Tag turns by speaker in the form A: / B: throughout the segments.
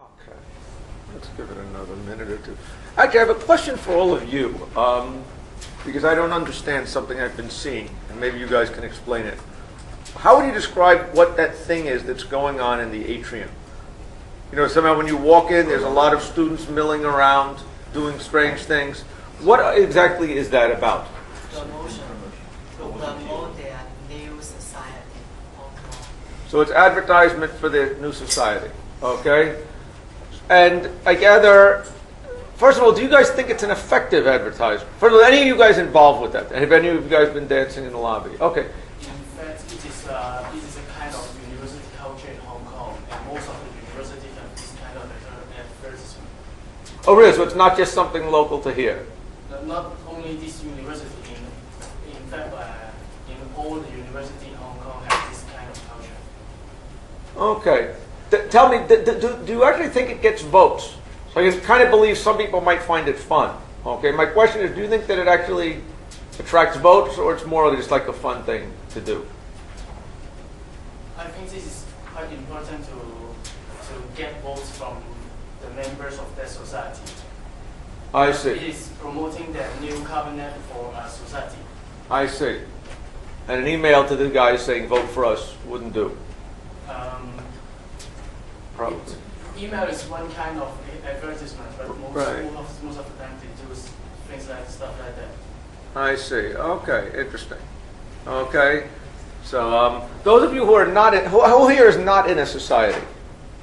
A: Okay, let's give it another minute or two. Actually, I have a question for all of you, because I don't understand something I've been seeing, and maybe you guys can explain it. How would you describe what that thing is that's going on in the atrium? You know, somehow when you walk in, there's a lot of students milling around, doing strange things. What exactly is that about?
B: Promotion to promote their new society.
A: So it's advertisement for the new society, okay? And I gather, first of all, do you guys think it's an effective advertisement? First of all, any of you guys involved with that? Have any of you guys been dancing in the lobby? Okay.
C: In fact, it is a kind of university culture in Hong Kong, and most of the universities have this kind of advertisement.
A: Oh, really? So it's not just something local to here?
C: Not only this university, in fact, in all the universities in Hong Kong have this kind of culture.
A: Okay. Tell me, do you actually think it gets votes? So I kind of believe some people might find it fun. Okay, my question is, do you think that it actually attracts votes, or it's more just like a fun thing to do?
C: I think this is quite important to get votes from the members of that society.
A: I see.
C: It is promoting the new cabinet for society.
A: I see. And an email to the guys saying vote for us wouldn't do. Probably.
C: Email is one kind of advertisement, but most of the time they do things like stuff like that.
A: I see. Okay, interesting. Okay, so those of you who are not in, who here is not in a society?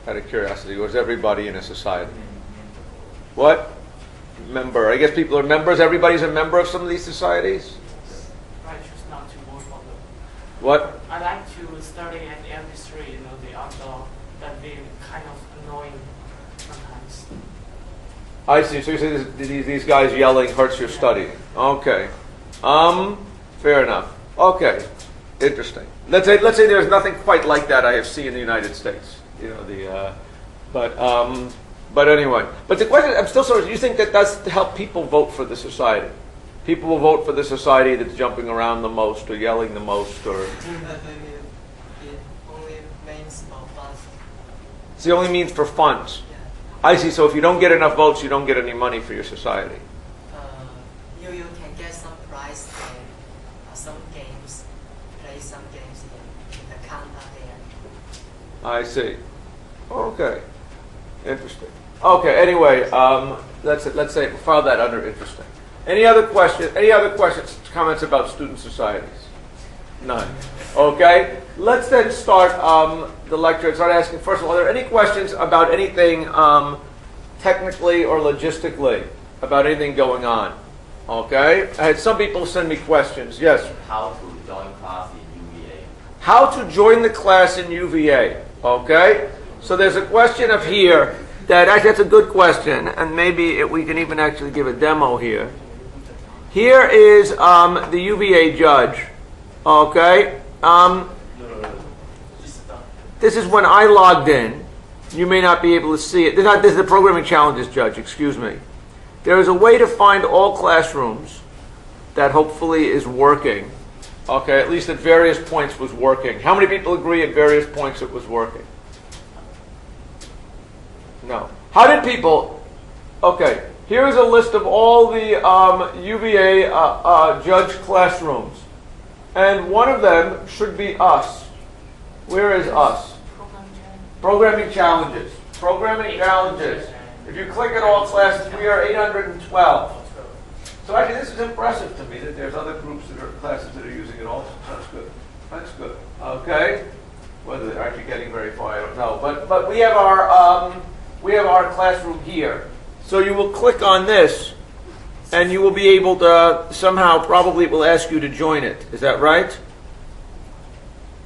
A: Out of curiosity, or is everybody in a society? What? Member. I guess people are members. Everybody's a member of some of these societies.
D: I choose not to vote for them.
A: What?
D: I like to study at the industry, the outdoor, that be kind of annoying sometimes.
A: I see. So you say these guys yelling hurts your study. Okay. Fair enough. Okay. Interesting. Let's say there's nothing quite like that I have seen in the United States. You know but anyway. But the question, I'm still sort of, do you think that that's to help people vote for the society? People will vote for the society that's jumping around the most or yelling the most, or.
B: It only means for funds.
A: It's the only means for funds.
B: Yeah.
A: I see. So if you don't get enough votes, you don't get any money for your society.
B: You can get some prize and some games, play some games in the counter there.
A: I see. Okay. Interesting. Okay. Anyway, let's say file that under interesting. Any other questions? Any other questions? Comments about student societies? None. Okay. Let's then start the lecture and start asking. First of all, are there any questions about anything technically or logistically about anything going on? Okay. I had some people send me questions. Yes.
E: How to join class in UVA?
A: How to join the class in UVA? Okay. So there's a question of here that actually that's a good question, and maybe we can even actually give a demo here. Here is the UVA judge. Okay. This is when I logged in. You may not be able to see it. This is the programming challenges judge. Excuse me. There is a way to find all classrooms that hopefully is working. Okay, at least at various points was working. How many people agree at various points it was working? No. How did people? Okay, here is a list of all the UVA judge classrooms. And one of them should be us. Where is us? Programming challenges. Programming challenges. If you click at all classes, we are 812. So actually, this is impressive to me that there's other groups that are classes that are using it also. That's good. That's good. Okay. Whether they're actually getting very far, I don't know. But we have our classroom here. So you will click on this, and you will be able to somehow, probably it will ask you to join it. Is that right?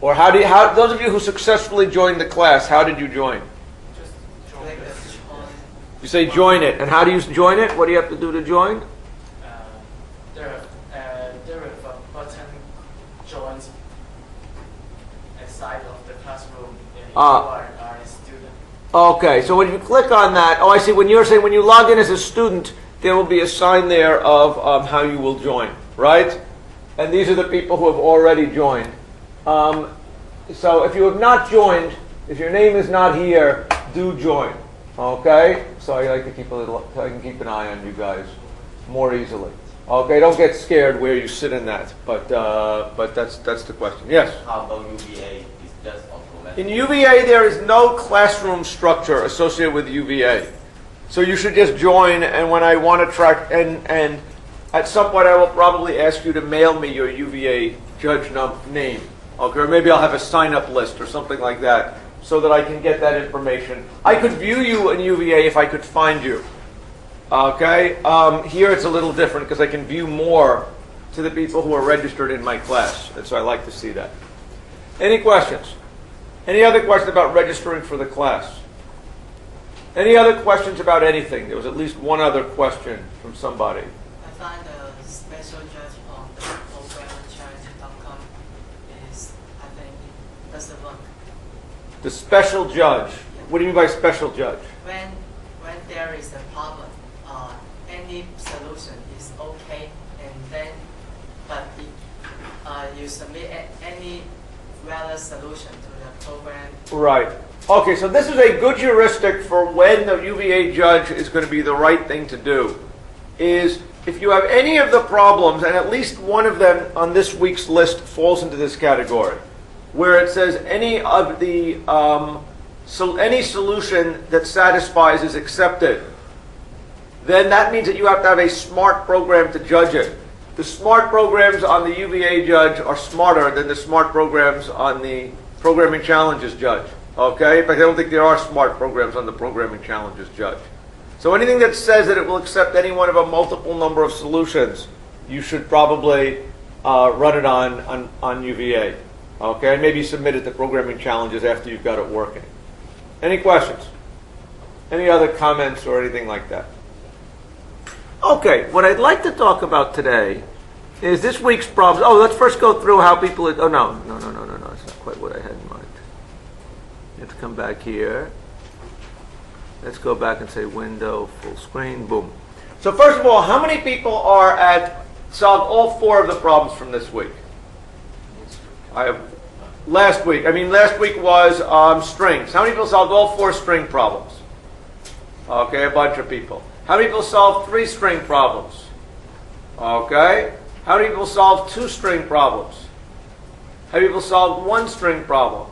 A: Or how those of you who successfully joined the class, how did you join?
D: Just
B: Click
D: join
B: the
D: this.
B: join.
A: You say join it, and how do you join it? What do you have to do to join?
C: There is a button joins at side of the classroom if you are a student.
A: Okay, so when you click on that, I see. When you're saying when you log in as a student, there will be a sign there of how you will join, right? And these are the people who have already joined. So if you have not joined, if your name is not here, do join. Okay, so I like to keep a little. I can keep an eye on you guys more easily. Okay, don't get scared where you sit in that, but that's the question. Yes.
E: How about UVA? Is just automatic?
A: In UVA, there is no classroom structure associated with UVA, so you should just join. And when I want to track, and at some point, I will probably ask you to mail me your UVA judge name. Okay, or maybe I'll have a sign-up list or something like that, so that I can get that information. I could view you in UVA if I could find you. Okay, here it's a little different because I can view more to the people who are registered in my class, and so I like to see that. Any questions? Any other questions about registering for the class? Any other questions about anything? There was at least one other question from somebody.
B: I find the special judge on the programmerchallenge.com is, I think, it doesn't work.
A: The special judge. What do you mean by special judge?
B: When there is a problem, any solution is okay, and then, but if you submit any valid solution to the program.
A: Right. Okay, so this is a good heuristic for when the UVA judge is going to be the right thing to do. Is if you have any of the problems, and at least one of them on this week's list falls into this category, where it says any of the any solution that satisfies is accepted, then that means that you have to have a smart program to judge it. The smart programs on the UVA judge are smarter than the smart programs on the Programming Challenges judge. Okay? In fact, I don't think there are smart programs on the Programming Challenges judge. So anything that says that it will accept any one of a multiple number of solutions, you should probably run it on UVA. Okay? And maybe submit it to Programming Challenges after you've got it working. Any questions? Any other comments or anything like that? Okay, what I'd like to talk about today is this week's problems. Oh, let's first go through how people... Oh, no. That's not quite what I had in mind. You have to come back here. Let's go back and say window, full screen, boom. So first of all, how many people are solved all four of the problems from this week? Last week was strings. How many people solved all four string problems? Okay, a bunch of people. How many people solved 3 string problems? Okay. How many people solved 2 string problems? How many people solved 1 string problem?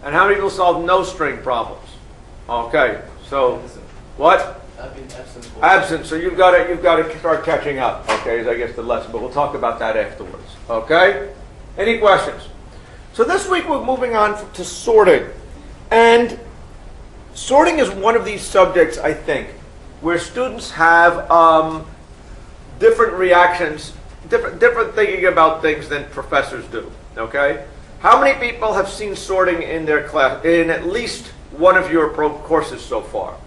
A: And how many people solved no string problems? Okay. So, what?
E: I've been absent.
A: Absent. So you've got to start catching up. Okay, is I guess the lesson, but we'll talk about that afterwards. Okay. Any questions? So this week we're moving on to sorting, and sorting is one of these subjects, I think, where students have different reactions, different thinking about things than professors do. Okay, how many people have seen sorting in their class, in at least one of your courses so far?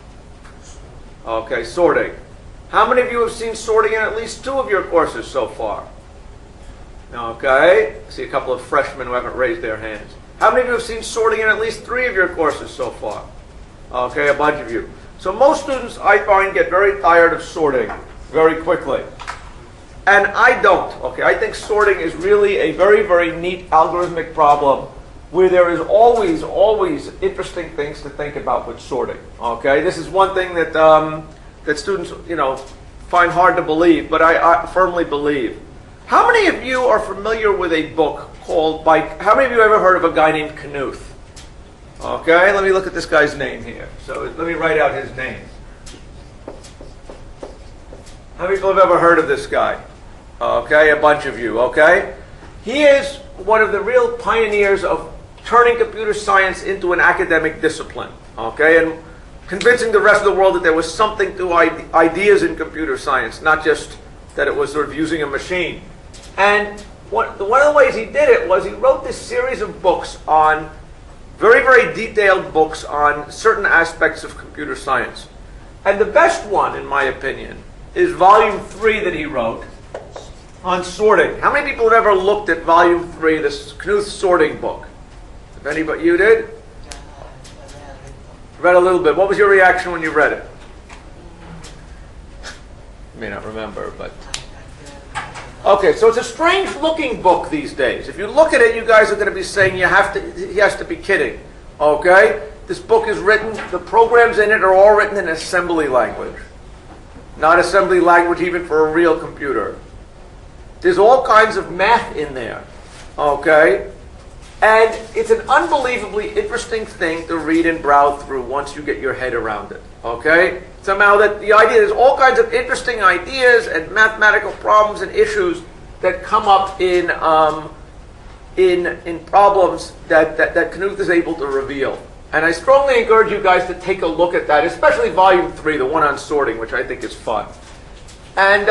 A: Okay, sorting. How many of you have seen sorting in at least 2 of your courses so far? Okay, I see a couple of freshmen who haven't raised their hands. How many of you have seen sorting in at least 3 of your courses so far? Okay, a bunch of you. So most students, I find, get very tired of sorting very quickly. And I don't. Okay, I think sorting is really a very, very neat algorithmic problem where there is always, always interesting things to think about with sorting. Okay, this is one thing that that students, find hard to believe, but I firmly believe. How many of you are familiar with a book called how many of you ever heard of a guy named Knuth? Okay, let me look at this guy's name here. So let me write out his name. How many people have ever heard of this guy? Okay, a bunch of you, okay? He is one of the real pioneers of turning computer science into an academic discipline, okay? And convincing the rest of the world that there was something to ideas in computer science, not just that it was sort of using a machine. And one of the ways he did it was he wrote this series of books on very, very detailed books on certain aspects of computer science. And the best one, in my opinion, is volume 3 that he wrote on sorting. How many people have ever looked at volume 3, this Knuth sorting book? If anybody, you did? Read a little bit. What was your reaction when you read it? You may not remember, but... Okay, so it's a strange looking book these days. If you look at it, you guys are going to be saying he has to be kidding. Okay? This book is written, the programs in it are all written in assembly language. Not assembly language even for a real computer. There's all kinds of math in there. Okay? And it's an unbelievably interesting thing to read and browse through once you get your head around it. Okay? Somehow that the idea, there's all kinds of interesting ideas and mathematical problems and issues that come up in problems that Knuth is able to reveal. And I strongly encourage you guys to take a look at that, especially Volume 3, the one on sorting, which I think is fun. And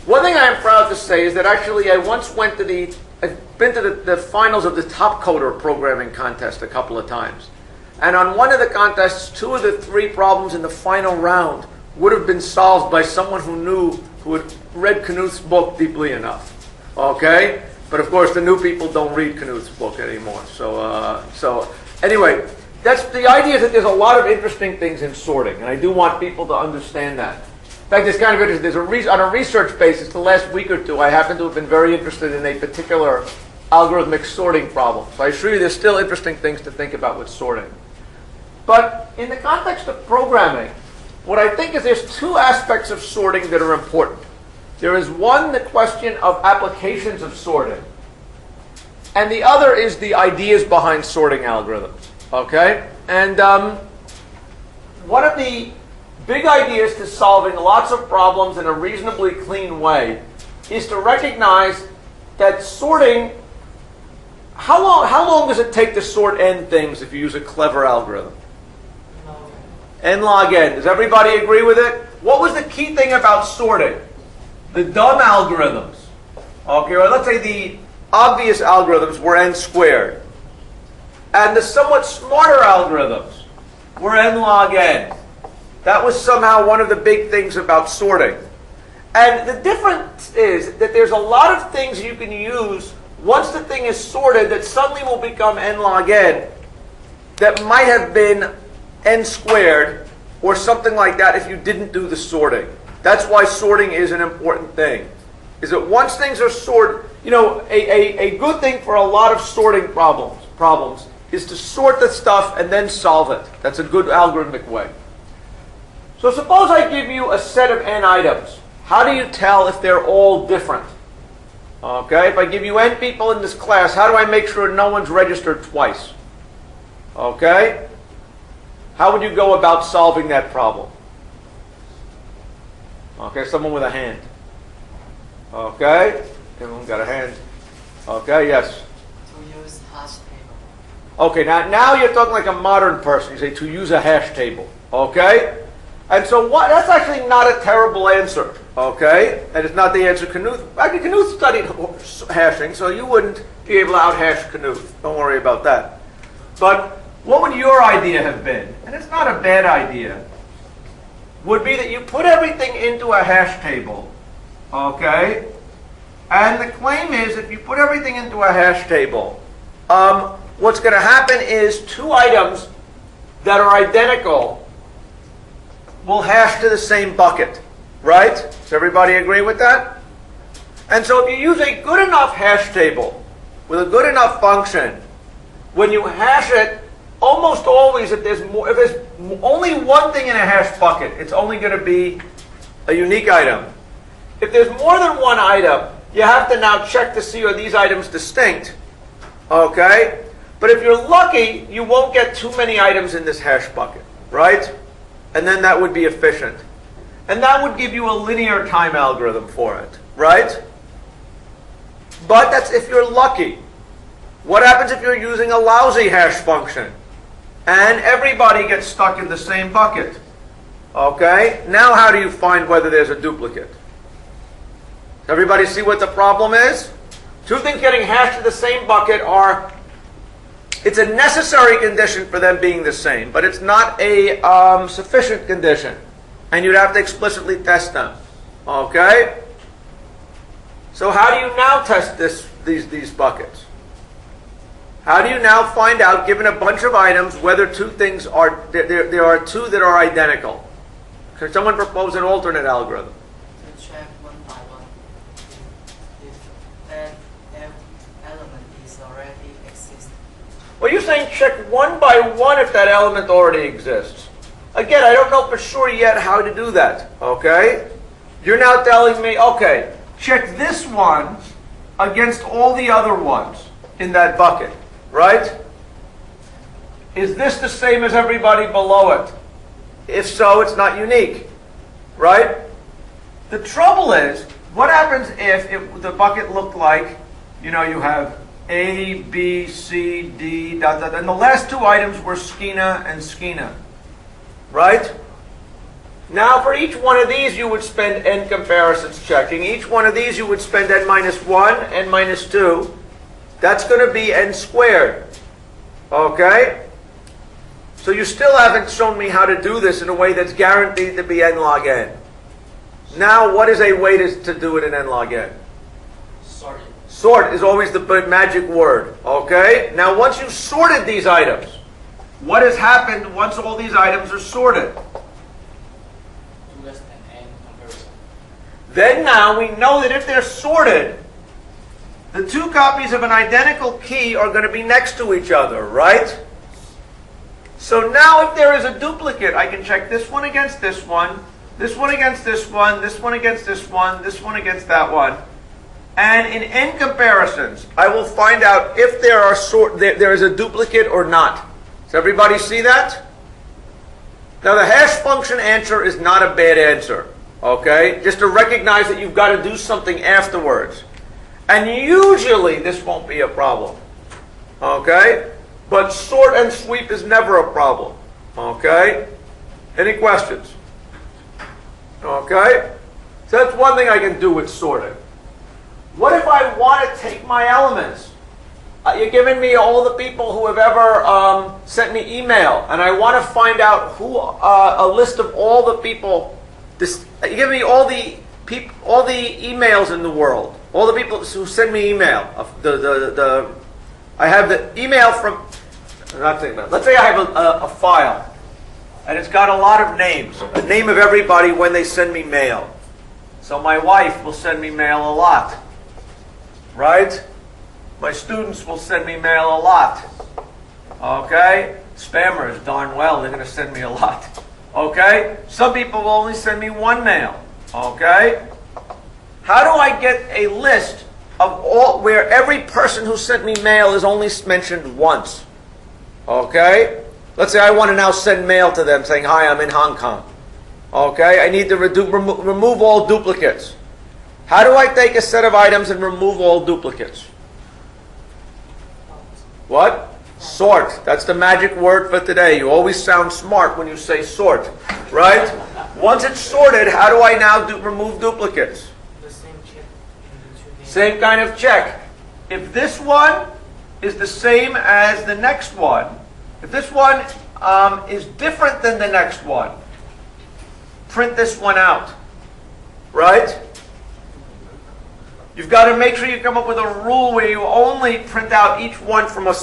A: one thing I am proud to say is that actually I once went to I've been to the finals of the Top Coder programming contest a couple of times. And on one of the contests, 2 of the 3 problems in the final round would have been solved by someone who had read Knuth's book deeply enough. Okay? But of course, the new people don't read Knuth's book anymore. So anyway, that's the idea is that there's a lot of interesting things in sorting, and I do want people to understand that. In fact, it's kind of interesting. On a research basis, the last week or 2, I happen to have been very interested in a particular algorithmic sorting problem. So I assure you there's still interesting things to think about with sorting. But in the context of programming, what I think is there's 2 aspects of sorting that are important. There is one, the question of applications of sorting. And the other is the ideas behind sorting algorithms. Okay? And one of the big ideas to solving lots of problems in a reasonably clean way is to recognize that sorting, how long does it take to sort n things if you use a clever algorithm? N log n. Does everybody agree with it? What was the key thing about sorting? The dumb algorithms. Okay, or let's say the obvious algorithms were n squared. And the somewhat smarter algorithms were n log n. That was somehow one of the big things about sorting. And the difference is that there's a lot of things you can use once the thing is sorted that suddenly will become n log n that might have been n squared or something like that if you didn't do the sorting. That's why sorting is an important thing. Is that once things are sorted, a good thing for a lot of sorting problems is to sort the stuff and then solve it. That's a good algorithmic way. So suppose I give you a set of n items. How do you tell if they're all different? Okay, if I give you n people in this class, how do I make sure no one's registered twice? Okay? How would you go about solving that problem? Okay, someone with a hand. Okay? Everyone got a hand. Okay, yes.
B: To use hash table.
A: Okay, now you're talking like a modern person. You say to use a hash table. Okay? And so that's actually not a terrible answer. Okay? And it's not the answer Knuth. Actually, Knuth studied hashing, so you wouldn't be able to out-hash Knuth. Don't worry about that. But what would your idea have been? And it's not a bad idea. Would be that you put everything into a hash table. Okay? And the claim is if you put everything into a hash table, what's going to happen is 2 items that are identical will hash to the same bucket. Right? Does everybody agree with that? And so if you use a good enough hash table with a good enough function, when you hash it, almost always if there's only one thing in a hash bucket, it's only going to be a unique item. If there's more than one item, you have to now check to see are these items distinct. Okay? But if you're lucky, you won't get too many items in this hash bucket. Right? And then that would be efficient. And that would give you a linear time algorithm for it. Right? But that's if you're lucky. What happens if you're using a lousy hash function? And everybody gets stuck in the same bucket. Okay? Now how do you find whether there's a duplicate? Everybody see what the problem is? 2 things getting hashed to the same bucket are, it's a necessary condition for them being the same, but it's not a sufficient condition. And you'd have to explicitly test them. Okay? So how do you now test these buckets? How do you now find out, given a bunch of items, whether 2 things are, there are 2 that are identical? Can someone propose an alternate algorithm?
B: To check one by one if that element is already existing.
A: Well, you're saying check one by one if that element already exists. Again, I don't know for sure yet how to do that, okay? You're now telling me, okay, check this one against all the other ones in that bucket, right? Is this the same as everybody below it? If so, it's not unique, right? The trouble is, what happens if the bucket looked like, you have A, B, C, D, dot, dot, and the last two items were Skiena and Skiena, right? Now for each one of these you would spend n comparisons checking. Each one of these you would spend n minus 1, n minus 2. That's going to be n squared, okay? So you still haven't shown me how to do this in a way that's guaranteed to be n log n. Now, what is a way to do it in n log n?
C: Sorry.
A: Sort is always the magic word, okay? Now, once you've sorted these items, what has happened once all these items are sorted?
C: Do less than n comparison.
A: Then now we know that if they're sorted, the two copies of an identical key are going to be next to each other, right? So now if there is a duplicate, I can check this one against this one against this one, this one against this one against that one. And in n comparisons, I will find out if there is a duplicate or not. Does everybody see that? Now the hash function answer is not a bad answer, okay? Just to recognize that you've got to do something afterwards. And usually this won't be a problem, okay? But sort and sweep is never a problem, okay? Any questions? Okay? So that's one thing I can do with sorting. What if I want to take my elements? You're giving me all the people who have ever sent me email, and I want to find out who a list of all the people. You give me all the emails in the world, all the people who send me email. I have the email from. I'm not thinking about it. Let's say I have a file. And it's got a lot of names, a name of everybody when they send me mail. So my wife will send me mail a lot, right? My students will send me mail a lot, okay? Spammers, darn well, they're going to send me a lot, okay? Some people will only send me one mail, okay? How do I get a list of all where every person who sent me mail is only mentioned once, okay? Let's say I want to now send mail to them saying, hi, I'm in Hong Kong. Okay, I need to remove all duplicates. How do I take a set of items and remove all duplicates? What? Sort. That's the magic word for today. You always sound smart when you say sort, right? Once it's sorted, how do I now remove duplicates?
D: The same check in the two names.
A: Same kind of check. If this one is the same as the next one, if this one is different than the next one, print this one out, right? You've got to make sure you come up with a rule where you only print out each one from a,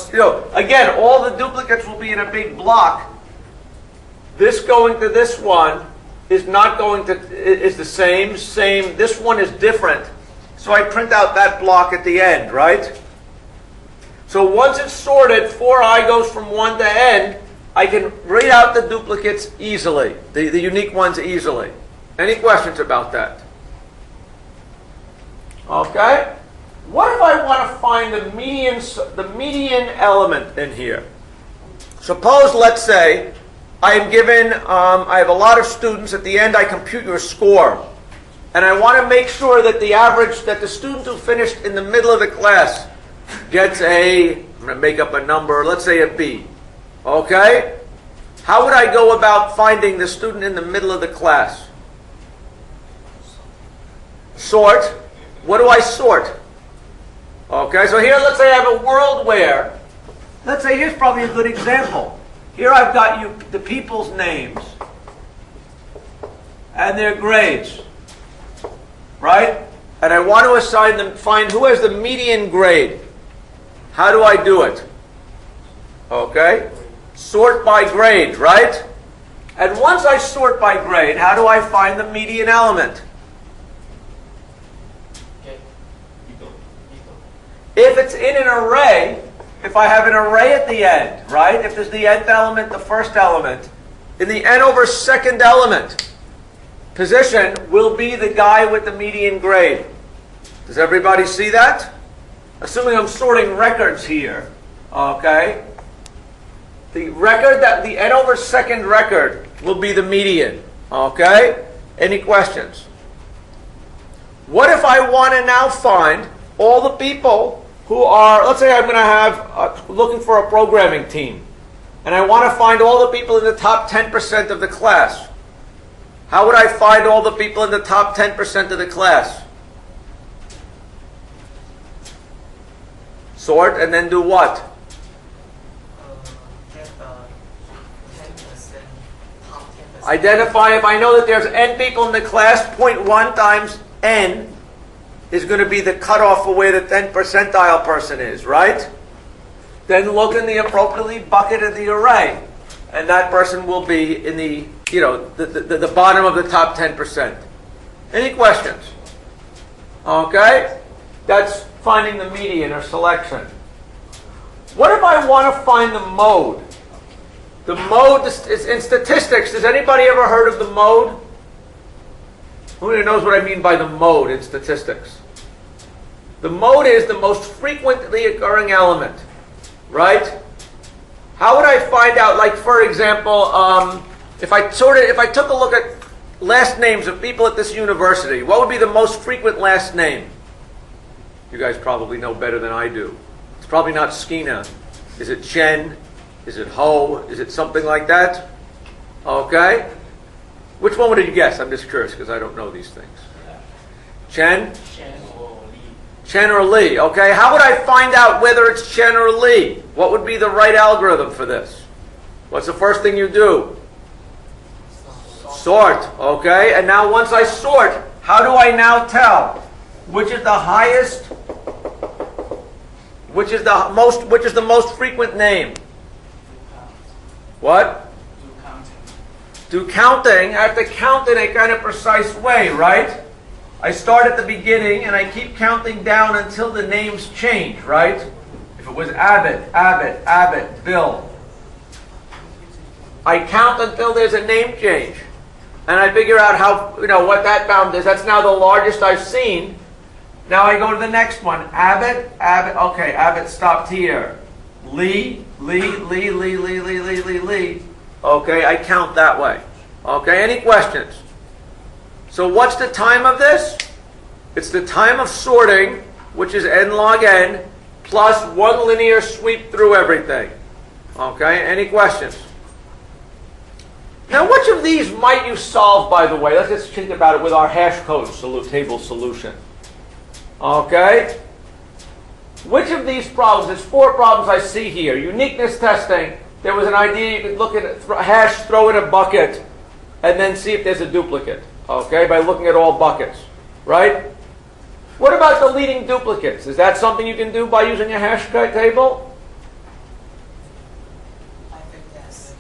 A: again, all the duplicates will be in a big block. This going to this one is not going to, is the same, this one is different. So I print out that block at the end, right? So once it's sorted, 4i goes from 1 to n, I can read out the duplicates easily, the unique ones easily. Any questions about that? Okay? What if I want to find the median element in here? Suppose, let's say, I am given, I have a lot of students, at the end I compute your score. And I want to make sure that the average, that the student who finished in the middle of the class gets a, I'm going to make up a number, let's say a B. Okay? How would I go about finding the student in the middle of the class? Sort. What do I sort? Okay, so here let's say I have a world where, let's say here's probably a good example. Here I've got the people's names and their grades. Right? And I want to assign them, find who has the median grade. How do I do it? Okay? Sort by grade, right? And once I sort by grade, how do I find the median element?
C: Okay.
A: If it's in an array, if I have an array at the end, right? If there's the nth element, the first element, in the n over second element position will be the guy with the median grade. Does everybody see that? Assuming I'm sorting records here, okay? The record that the n over second record will be the median, okay? Any questions? What if I want to now find all the people who are, let's say I'm going to have, looking for a programming team, and I want to find all the people in the top 10% of the class. How would I find all the people in the top 10% of the class? Sort and then do what?
B: Get 10%, top 10%.
A: Identify, if I know that there's n people in the class, 0.1 times n is going to be the cutoff for where the 10th percentile person is, right? Then look in the appropriately bucketed the array, and that person will be in the, the bottom of the top 10%. Any questions? Okay? That's finding the median or selection. What if I want to find the mode? The mode is in statistics. Has anybody ever heard of the mode? Who knows what I mean by the mode in statistics? The mode is the most frequently occurring element, right? How would I find out, like, for example, if I took a look at last names of people at this university, what would be the most frequent last name? You guys probably know better than I do. It's probably not Skiena. Is it Chen? Is it Ho? Is it something like that? Okay. Which one would you guess? I'm just curious because I don't know these things. Chen?
C: Chen or Li.
A: Chen or Li. Okay. How would I find out whether it's Chen or Li? What would be the right algorithm for this? What's the first thing you do? Sort. Okay. And now once I sort, how do I now tell which is the highest, which is the most frequent name? What? Do counting. I have to count in a kind of precise way, right? I start at the beginning and I keep counting down until the names change, right? If it was Abbott, Bill. I count until there's a name change. And I figure out how, what that bound is. That's now the largest I've seen. Now I go to the next one. Abbott. Okay, Abbott stopped here. Lee. Okay, I count that way. Okay, any questions? So what's the time of this? It's the time of sorting, which is n log n, plus one linear sweep through everything. Okay, any questions? Now, which of these might you solve, by the way? Let's just think about it with our hash code table solution. Okay? Which of these problems, there's 4 problems I see here. Uniqueness testing, there was an idea you could look at a hash, throw in a bucket, and then see if there's a duplicate. Okay? By looking at all buckets. Right? What about deleting duplicates? Is that something you can do by using a hash table?
B: I think yes.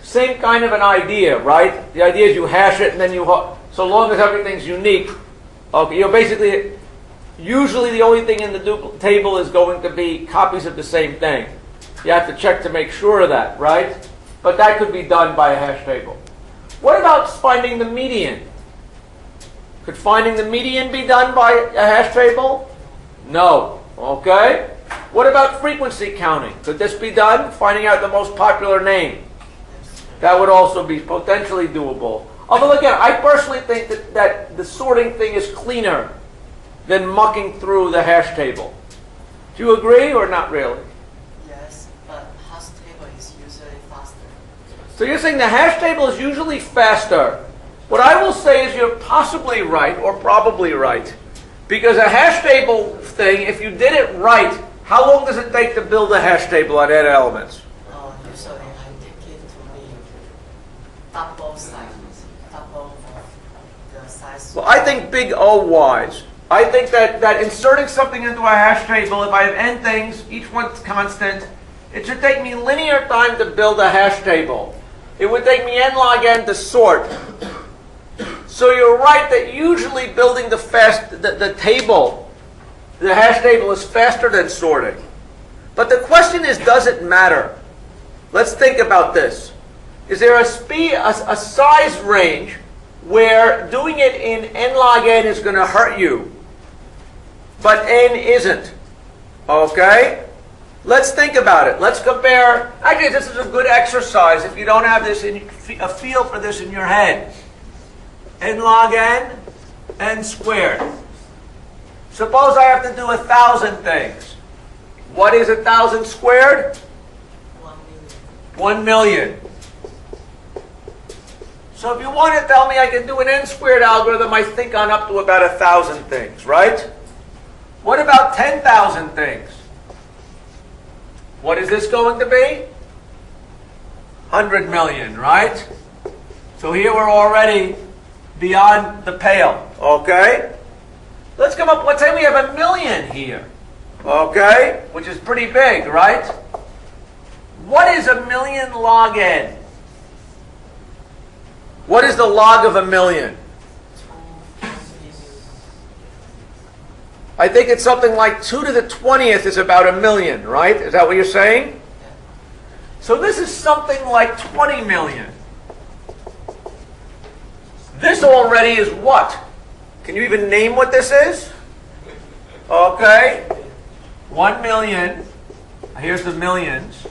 A: Same kind of an idea, right? The idea is you hash it and then so long as everything's unique, okay, basically, usually the only thing in the table is going to be copies of the same thing. You have to check to make sure of that, right? But that could be done by a hash table. What about finding the median? Could finding the median be done by a hash table? No. Okay. What about frequency counting? Could this be done? Finding out the most popular name. That would also be potentially doable. Although again, I personally think that the sorting thing is cleaner than mucking through the hash table. Do you agree or not really?
B: Yes, but hash table is usually faster.
A: So you're saying the hash table is usually faster. What I will say is you're possibly right or probably right. Because a hash table thing, if you did it right, how long does it take to build a hash table on n elements?
B: Usually I take it to be double size, double the size.
A: Well, I think big O wise. I think that inserting something into a hash table, if I have n things, each one's constant, it should take me linear time to build a hash table. It would take me n log n to sort. So you're right that usually building the table, the hash table is faster than sorting. But the question is, does it matter? Let's think about this. Is there a size range where doing it in n log n is going to hurt you, but n isn't? Okay? Let's think about it. Let's compare. Actually, this is a good exercise if you don't have this a feel for this in your head. N log n, n squared. Suppose I have to do 1,000 things. What is 1,000 squared? 1 million. So if you want to tell me I can do an n squared algorithm, I think on up to about 1,000 things, right? What about 10,000 things? What is this going to be? 100 million, right? So here we're already beyond the pale, okay? Let's come up, let's say we have 1 million here, okay? Which is pretty big, right? What is 1 million log n? What is the log of 1 million? I think it's something like 2 to the 20th is about 1 million, right? Is that what you're saying? So this is something like 20 million. This already is what? Can you even name what this is? Okay. 1 million. Here's the millions.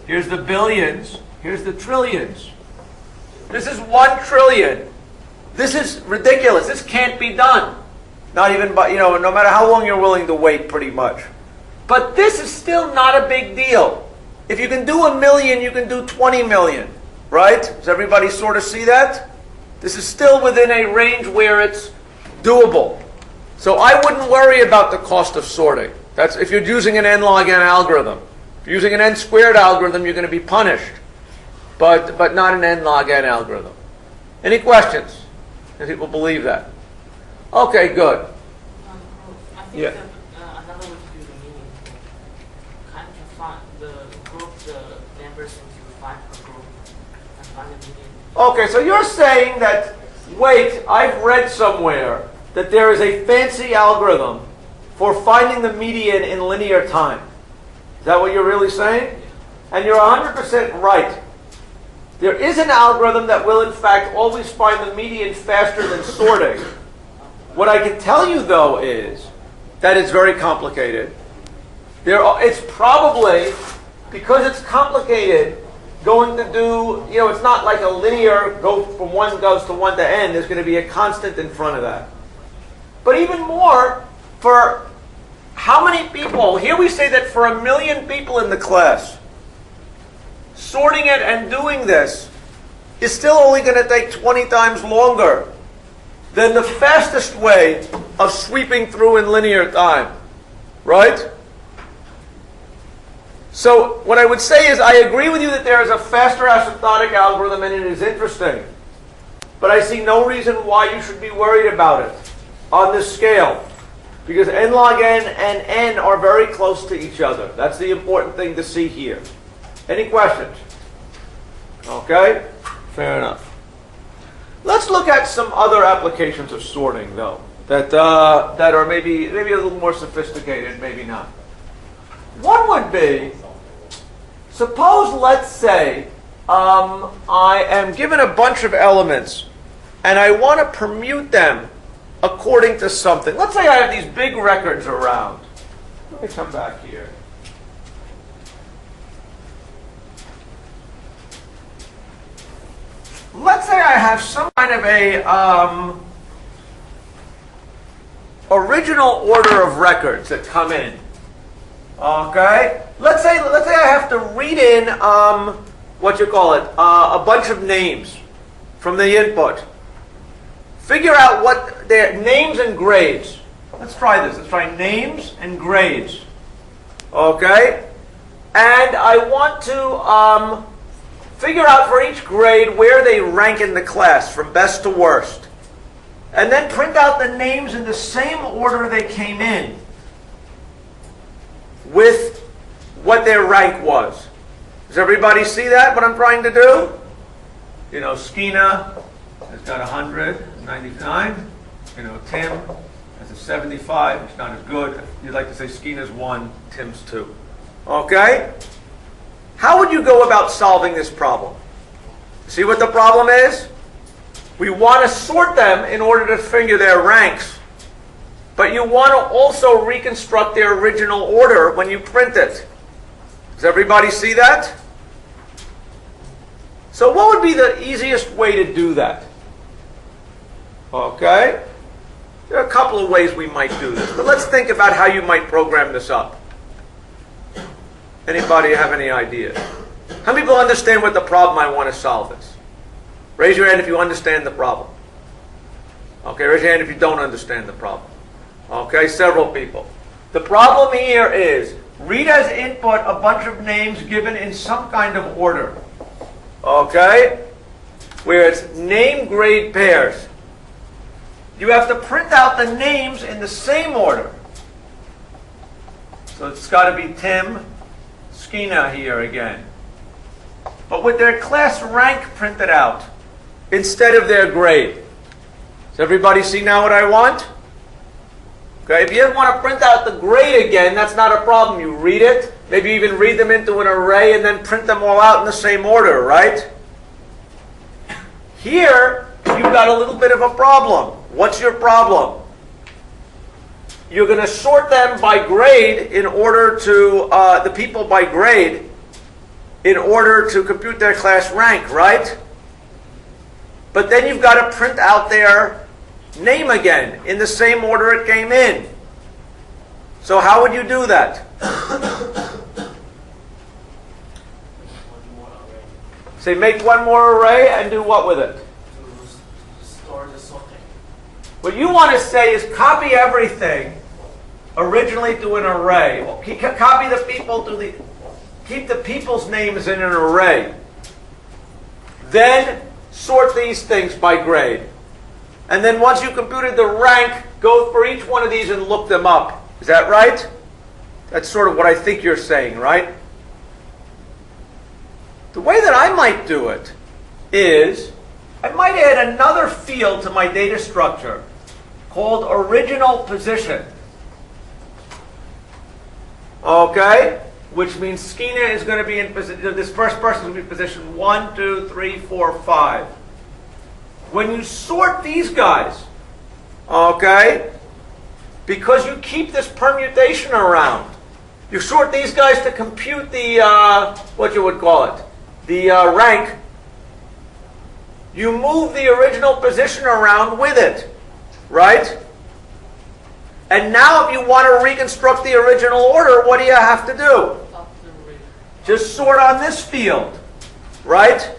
A: Here's the billions. Here's the trillions. This is 1 trillion. This is ridiculous. This can't be done. Not even by, no matter how long you're willing to wait, pretty much. But this is still not a big deal. If you can do 1 million, you can do 20 million. Right? Does everybody sort of see that? This is still within a range where it's doable. So I wouldn't worry about the cost of sorting. That's if you're using an n log n algorithm. If you're using an n squared algorithm, you're going to be punished. But not an n log n algorithm. Any questions? Do people believe that? Okay, good.
D: I think
A: Yeah.
D: that another way to do the meaning, kind of find the members into 5 per group and find the meaning.
A: Okay, so you're saying that, wait, I've read somewhere that there is a fancy algorithm for finding the median in linear time. Is that what you're really saying? And you're 100% right. There is an algorithm that will, in fact, always find the median faster than sorting. What I can tell you, though, is that it's very complicated. It's probably, because it's complicated, going to do, it's not like a linear, go from 1 goes to 1 to n. There's going to be a constant in front of that. But even more, for how many people, here we say that for 1 million people in the class, sorting it and doing this is still only going to take 20 times longer than the fastest way of sweeping through in linear time. Right? So what I would say is I agree with you that there is a faster asymptotic algorithm and it is interesting. But I see no reason why you should be worried about it on this scale. Because n log n and n are very close to each other. That's the important thing to see here. Any questions? Okay? Fair enough. Let's look at some other applications of sorting, though, that are maybe a little more sophisticated, maybe not. One would be, suppose, let's say, I am given a bunch of elements, and I want to permute them according to something. Let's say I have these big records around. Let me come back here. Let's say I have some kind of a original order of records that come in. Okay? Let's say I have to read in a bunch of names from the input. Figure out what their names and grades. Let's try this. Let's try names and grades. Okay? And I want to figure out for each grade where they rank in the class, from best to worst. And then print out the names in the same order they came in with what their rank was. Does everybody see that, what I'm trying to do? Skiena has got 199. Tim has a 75. It's not as good. You'd like to say Skeena's 1, Tim's 2. Okay? How would you go about solving this problem? See what the problem is? We want to sort them in order to figure their ranks. But you want to also reconstruct their original order when you print it. Does everybody see that? So what would be the easiest way to do that? Okay? There are a couple of ways we might do this, but let's think about how you might program this up. Anybody have any ideas? How many people understand what the problem I want to solve is? Raise your hand if you understand the problem. Okay, raise your hand if you don't understand the problem. Okay, several people. The problem here is, read as input a bunch of names given in some kind of order. Okay? Where it's name grade pairs. You have to print out the names in the same order. So it's got to be Tim, Skiena here again. But with their class rank printed out instead of their grade. Does everybody see now what I want? Okay, if you want to print out the grade again, that's not a problem. You read it, maybe even read them into an array and then print them all out in the same order, right? Here, you've got a little bit of a problem. What's your problem? You're going to sort them by grade in order to, the people by grade, in order to compute their class rank, right? But then you've got to print out their name again in the same order it came in. So how would you do that? Say make one more array and do what with it?
C: To store the sorting.
A: What you want to say is copy everything originally to an array. Well, copy the people to the... Keep the people's names in an array. Then sort these things by grade. And then once you computed the rank, go for each one of these and look them up. Is that right? That's sort of what I think you're saying, right? The way that I might do it is, I might add another field to my data structure called original position. Okay? Which means Skiena is going to be in position, this first person is going to be in position 1, 2, 3, 4, 5. When you sort these guys, okay, because you keep this permutation around, you sort these guys to compute the, what you would call it, the rank, you move the original position around with it, right? And now if you want to reconstruct the original order, what do you have to do? Just sort on this field, right?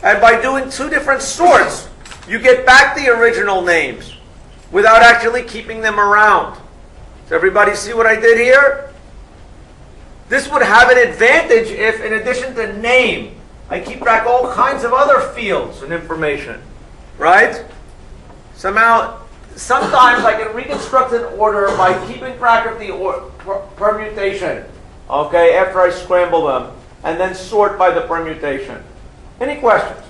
A: And by doing two different sorts, you get back the original names without actually keeping them around. Does everybody see what I did here? This would have an advantage if, in addition to name, I keep track of all kinds of other fields and information, right? Sometimes I can reconstruct an order by keeping track of the permutation, okay, after I scramble them, and then sort by the permutation. Any questions?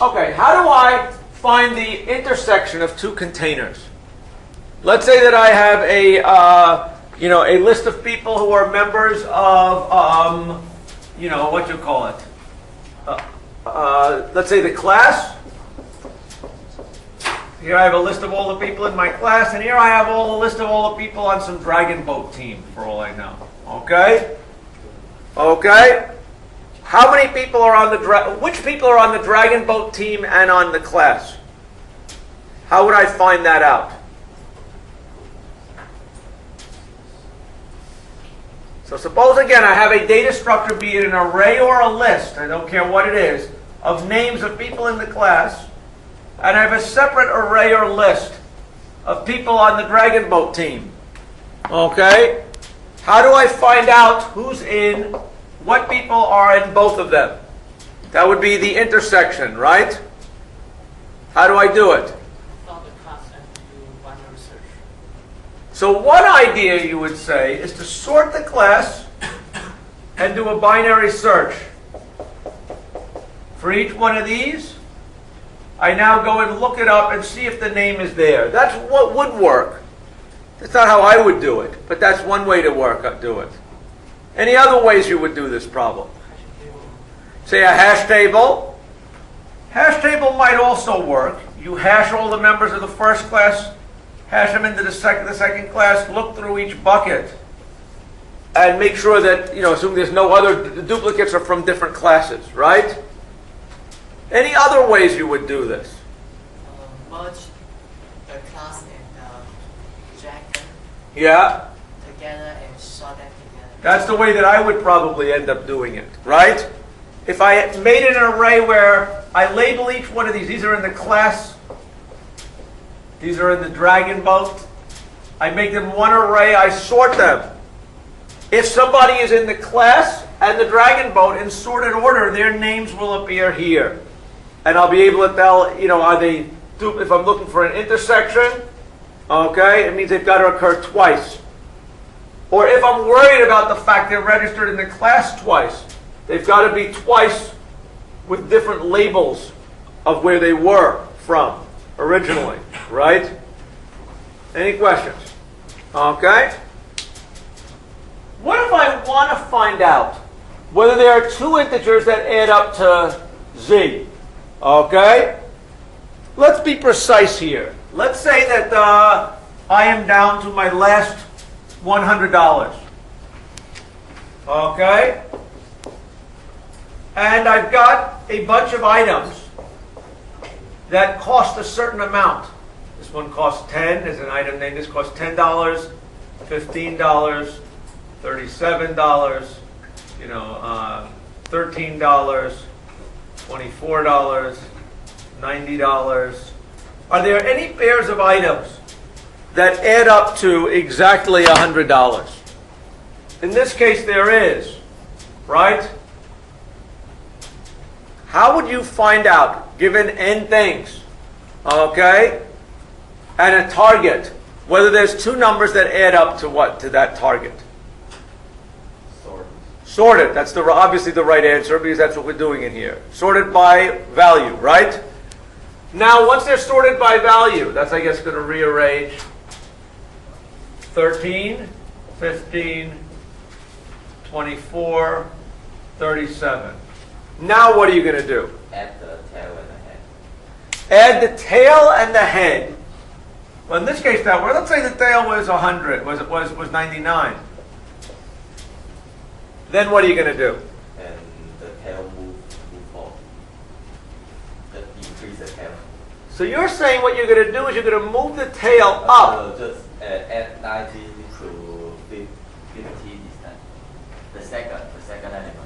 A: Okay, how do I find the intersection of two containers? Let's say that I have a list of people who are members of, what you call it? Let's say the class. Here I have a list of all the people in my class, and here I have a list of all the people on some dragon boat team, for all I know. Okay? Okay? How many people are on which people are on the dragon boat team and on the class? How would I find that out? So suppose again I have a data structure, be it an array or a list, I don't care what it is, of names of people in the class, and I have a separate array or list of people on the dragon boat team. Okay? How do I find out who's in, what people are in both of them? That would be the intersection, right? How do I do it?
D: Found the class and do binary search.
A: So one idea you would say is to sort the class and do a binary search. For each one of these, I now go and look it up and see if the name is there. That's what would work. That's not how I would do it, but that's one way to do it. Any other ways you would do this problem? Say a hash table. Hash table might also work. You hash all the members of the first class, hash them into the second class, look through each bucket, and make sure that, assume there's no other, the duplicates are from different classes, right? Any other ways you would do this?
B: Merge the class and drag them
A: Yeah?
B: together and sort them together.
A: That's the way that I would probably end up doing it, right? If I made an array where I label each one of these are in the class, these are in the dragon boat, I make them one array, I sort them. If somebody is in the class and the dragon boat in sorted order, their names will appear here. And I'll be able to tell, are they, if I'm looking for an intersection, okay, it means they've got to occur twice. Or if I'm worried about the fact they're registered in the class twice, they've got to be twice with different labels of where they were from originally, right? Any questions? Okay. What if I want to find out whether there are two integers that add up to z? Okay? Let's be precise here. Let's say that I am down to my last $100. Okay? And I've got a bunch of items that cost a certain amount. This one costs 10, there's an item named, this costs $10, $15, $37, $13, $24, $90. Are there any pairs of items that add up to exactly $100? In this case, there is, right? How would you find out, given n things, okay, and a target, whether there's two numbers that add up to what, to that target? Sorted. That's obviously the right answer because that's what we're doing in here. Sorted by value, right? Now, once they're sorted by value, that's, I guess, going to rearrange 13, 15, 24, 37. Now what are you going to do?
E: Add the tail and the head.
A: Add the tail and the head. Well, in this case, now, let's say the tail was 100, was 99. Then what are you going to do?
E: And the tail move forward. Just increase the tail.
A: So you're saying what you're going to do is you're going to move the tail up.
E: Just add 90 to 50 this time. The second element.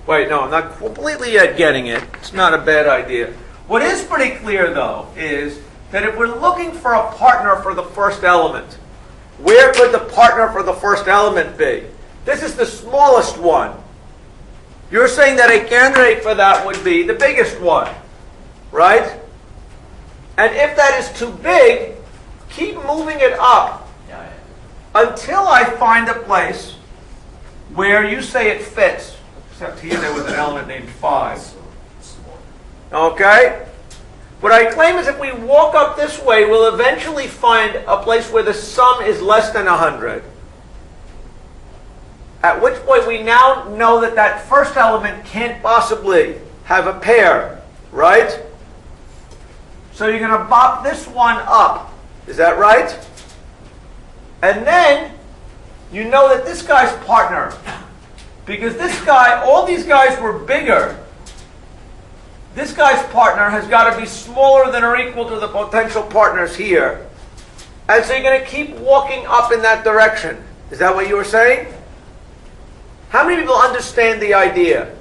A: Wait, no, I'm not completely yet getting it. It's not a bad idea. What is pretty clear, though, is that if we're looking for a partner for the first element, where could the partner for the first element be? This is the smallest one. You're saying that a candidate for that would be the biggest one, right? And if that is too big, keep moving it up until I find a place where you say it fits. Except here there was an element named 5. Okay? What I claim is if we walk up this way, we'll eventually find a place where the sum is less than 100. At which point we now know that that first element can't possibly have a pair, right? So you're going to bop this one up. Is that right? And then you know that this guy's partner, because this guy, all these guys were bigger, this guy's partner has got to be smaller than or equal to the potential partners here. And so you're going to keep walking up in that direction. Is that what you were saying? How many people understand the idea?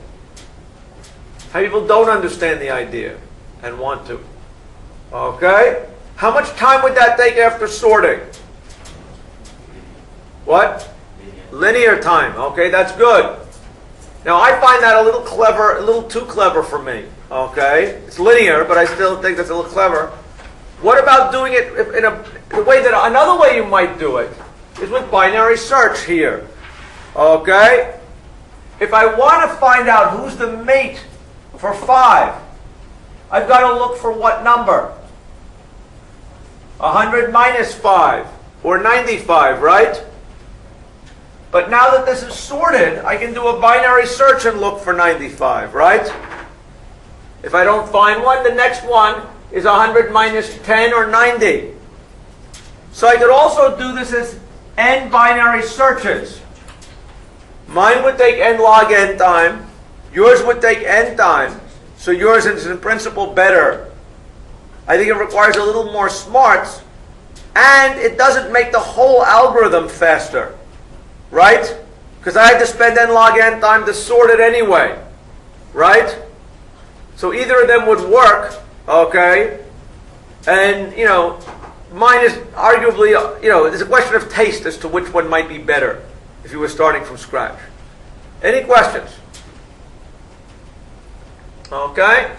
A: How many people don't understand the idea and want to? Okay? How much time would that take after sorting? What? Linear time. Okay, that's good. Now I find that a little clever, a little too clever for me. Okay? It's linear, but I still think that's a little clever. What about doing it in a way that another way you might do it is with binary search here. Okay? If I want to find out who's the mate for 5, I've got to look for what number? 100 minus 5. or 95, right? But now that this is sorted, I can do a binary search and look for 95, right? If I don't find one, the next one is 100 minus 10 or 90. So I could also do this as n binary searches. Mine would take n log n time. Yours would take n time. So yours is in principle better. I think it requires a little more smarts. And it doesn't make the whole algorithm faster. Right? Because I have to spend n log n time to sort it anyway. Right? So either of them would work. Okay? And, mine is arguably, there's a question of taste as to which one might be better if you were starting from scratch. Any questions? Okay?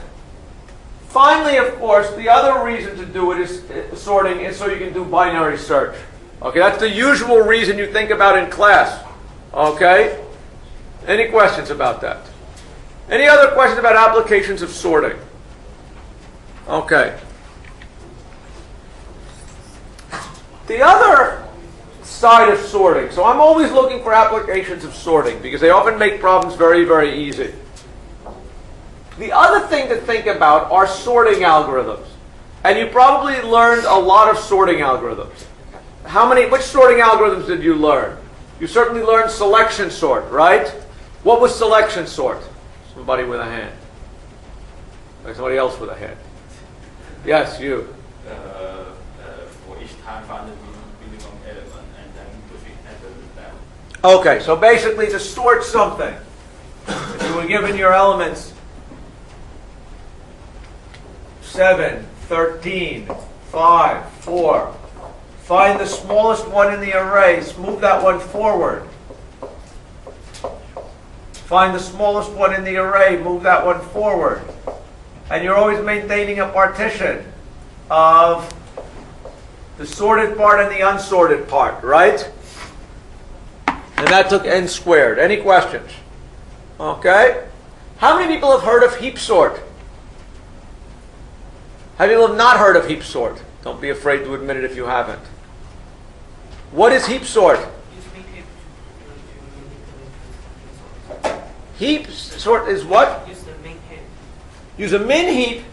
A: Finally, of course, the other reason to do it is sorting is so you can do binary search. Okay, that's the usual reason you think about in class. Okay? Any questions about that? Any other questions about applications of sorting? Okay. The other side of sorting, so I'm always looking for applications of sorting because they often make problems very, very easy. The other thing to think about are sorting algorithms. And you probably learned a lot of sorting algorithms. Which sorting algorithms did you learn? You certainly learned selection sort, right? What was selection sort? Somebody with a hand. Or somebody else with a hand. Yes, you.
F: For each time, find the minimum element and then put it at the level.
A: Okay, so basically to sort something, if you were given your elements 7, 13, 5, 4, find the smallest one in the array, move that one forward. Find the smallest one in the array, move that one forward. And you're always maintaining a partition of the sorted part and the unsorted part, right? And that took n squared. Any questions? Okay. How many people have heard of Heapsort? How many people have not heard of Heapsort? Don't be afraid to admit it if you haven't. What is Heapsort? Heapsort is what?
D: Use the min heap.
A: Use a min heap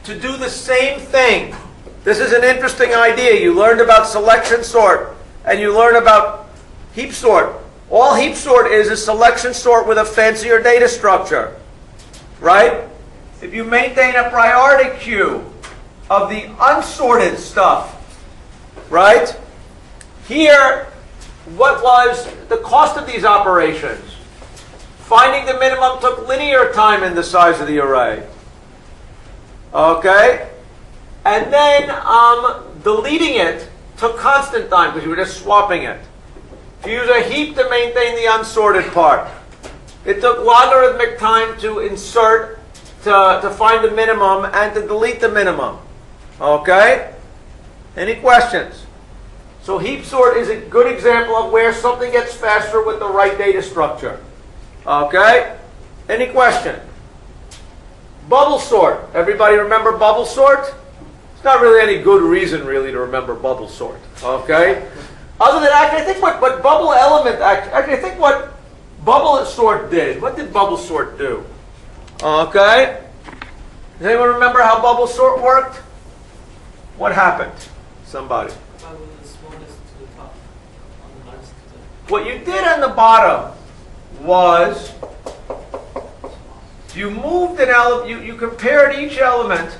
A: to do the same thing. This is an interesting idea. You learned about selection sort and you learn about heap sort. All heap sort is selection sort with a fancier data structure. Right? If you maintain a priority queue of the unsorted stuff, right? Here, what was the cost of these operations? Finding the minimum took linear time in the size of the array. Okay? And then deleting it took constant time because you were just swapping it. If you use a heap to maintain the unsorted part, it took logarithmic time to insert, to find the minimum, and to delete the minimum. Okay? Any questions? So heap sort is a good example of where something gets faster with the right data structure. Okay? Any question? Bubble sort. Everybody remember bubble sort? It's not really any good reason really to remember bubble sort. Okay? Other than actually, I think what bubble element, actually I think what bubble sort did. What did bubble sort do? Okay? Does anyone remember how bubble sort worked? What happened? Somebody.
D: Bubble the smallest to the top, on the largest to the...
A: What you did on the bottom was you moved an element, you compared each element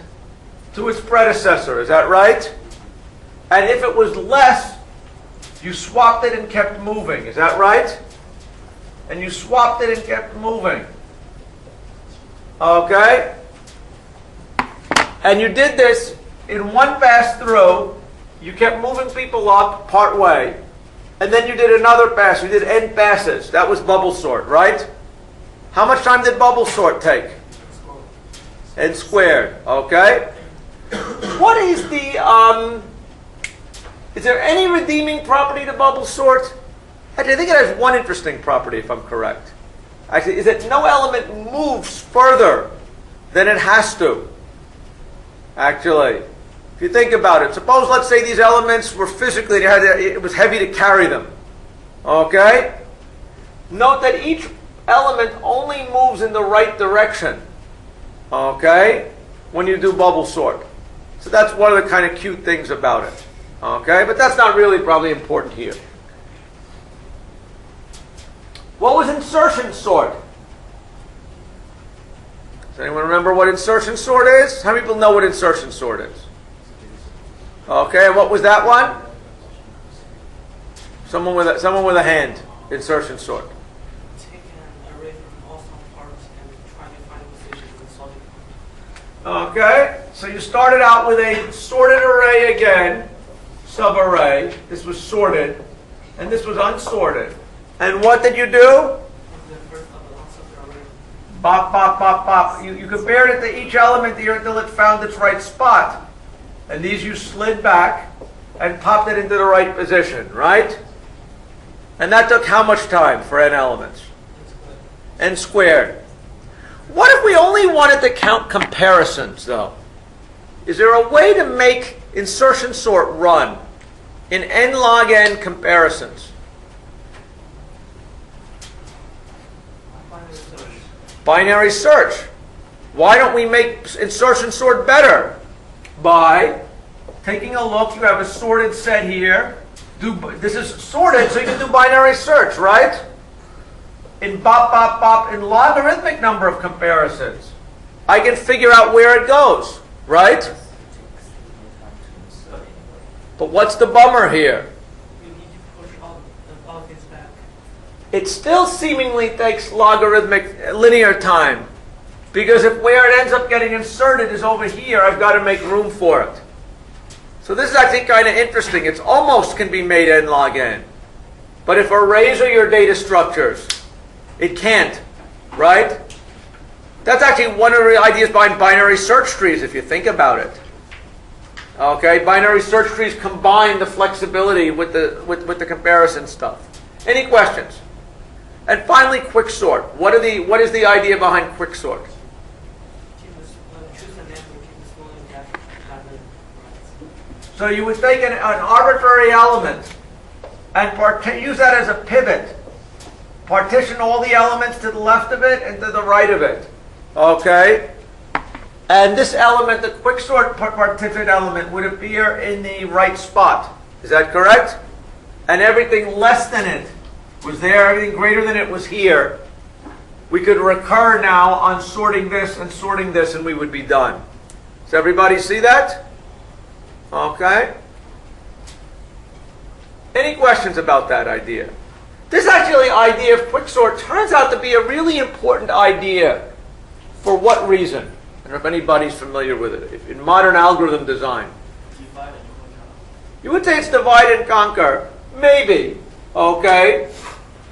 A: to its predecessor. Is that right? And if it was less, you swapped it and kept moving. Is that right? And you swapped it and kept moving. Okay? And you did this in one pass through. You kept moving people up part way. And then you did another pass. You did n passes. That was bubble sort, right? How much time did bubble sort take? N squared. Okay? What is the... is there any redeeming property to bubble sort? Actually, I think it has one interesting property, if I'm correct. Actually, is that no element moves further than it has to. Actually. If you think about it, suppose, let's say these elements were physically, it was heavy to carry them. Okay? Note that each element only moves in the right direction. Okay? When you do bubble sort. So that's one of the kind of cute things about it. Okay? But that's not really probably important here. What was insertion sort? Does anyone remember what insertion sort is? How many people know what insertion sort is? Okay, what was that one? Someone with a hand. Insertion sort.
D: Take an array from all some parts and try to find a position in the sorted part.
A: Okay, so you started out with a sorted array again, subarray. This was sorted, and this was unsorted. And what did you do?
D: The first of the last of the array.
A: Bop, bop, bop, bop. You compared it to each element here until it found its right spot. And these you slid back and popped it into the right position, right? And that took how much time for n elements? N squared. What if we only wanted to count comparisons, though? Is there a way to make insertion sort run in n log n comparisons? Binary search. Why don't we make insertion sort better? By taking a look, you have a sorted set here. This is sorted, so you can do binary search, right? In bop, bop, bop, in logarithmic number of comparisons, I can figure out where it goes, right? But what's the bummer here?
D: You need to push all of this back.
A: It still seemingly takes logarithmic linear time. Because if where it ends up getting inserted is over here, I've got to make room for it. So this is actually kind of interesting. It almost can be made n log n. But if arrays are your data structures, it can't, right? That's actually one of the ideas behind binary search trees, if you think about it. Okay, binary search trees combine the flexibility with the comparison stuff. Any questions? And finally, quicksort. What is the idea behind quicksort?
D: Choose a network in the small and pattern.
A: So you would take an arbitrary element and use that as a pivot. Partition all the elements to the left of it and to the right of it. Okay? And this element, the quicksort partition element, would appear in the right spot. Is that correct? And everything less than it was there, everything greater than it was here. We could recur now on sorting this, and we would be done. Does everybody see that? Okay. Any questions about that idea? This actually idea of quicksort turns out to be a really important idea. For what reason? I don't know if anybody's familiar with it. In modern algorithm design.
C: Divide and conquer.
A: You would say it's divide and conquer. Maybe. Okay.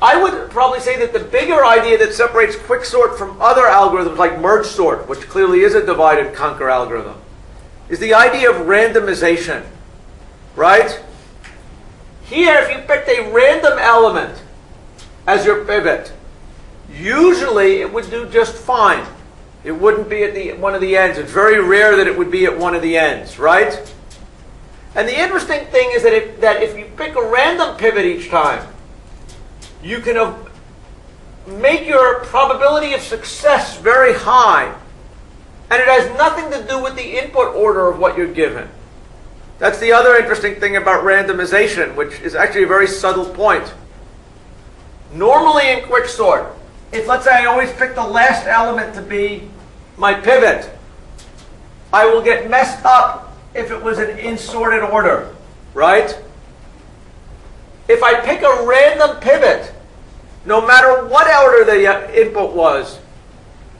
A: I would probably say that the bigger idea that separates quicksort from other algorithms like merge sort, which clearly is a divide and conquer algorithm, is the idea of randomization. Right? Here, if you picked a random element as your pivot, usually it would do just fine. It wouldn't be at one of the ends. It's very rare that it would be at one of the ends, right? And the interesting thing is that if you pick a random pivot each time, you can make your probability of success very high. And it has nothing to do with the input order of what you're given. That's the other interesting thing about randomization, which is actually a very subtle point. Normally in quicksort, if let's say I always pick the last element to be my pivot, I will get messed up if it was an insorted order, right? If I pick a random pivot, no matter what order the input was,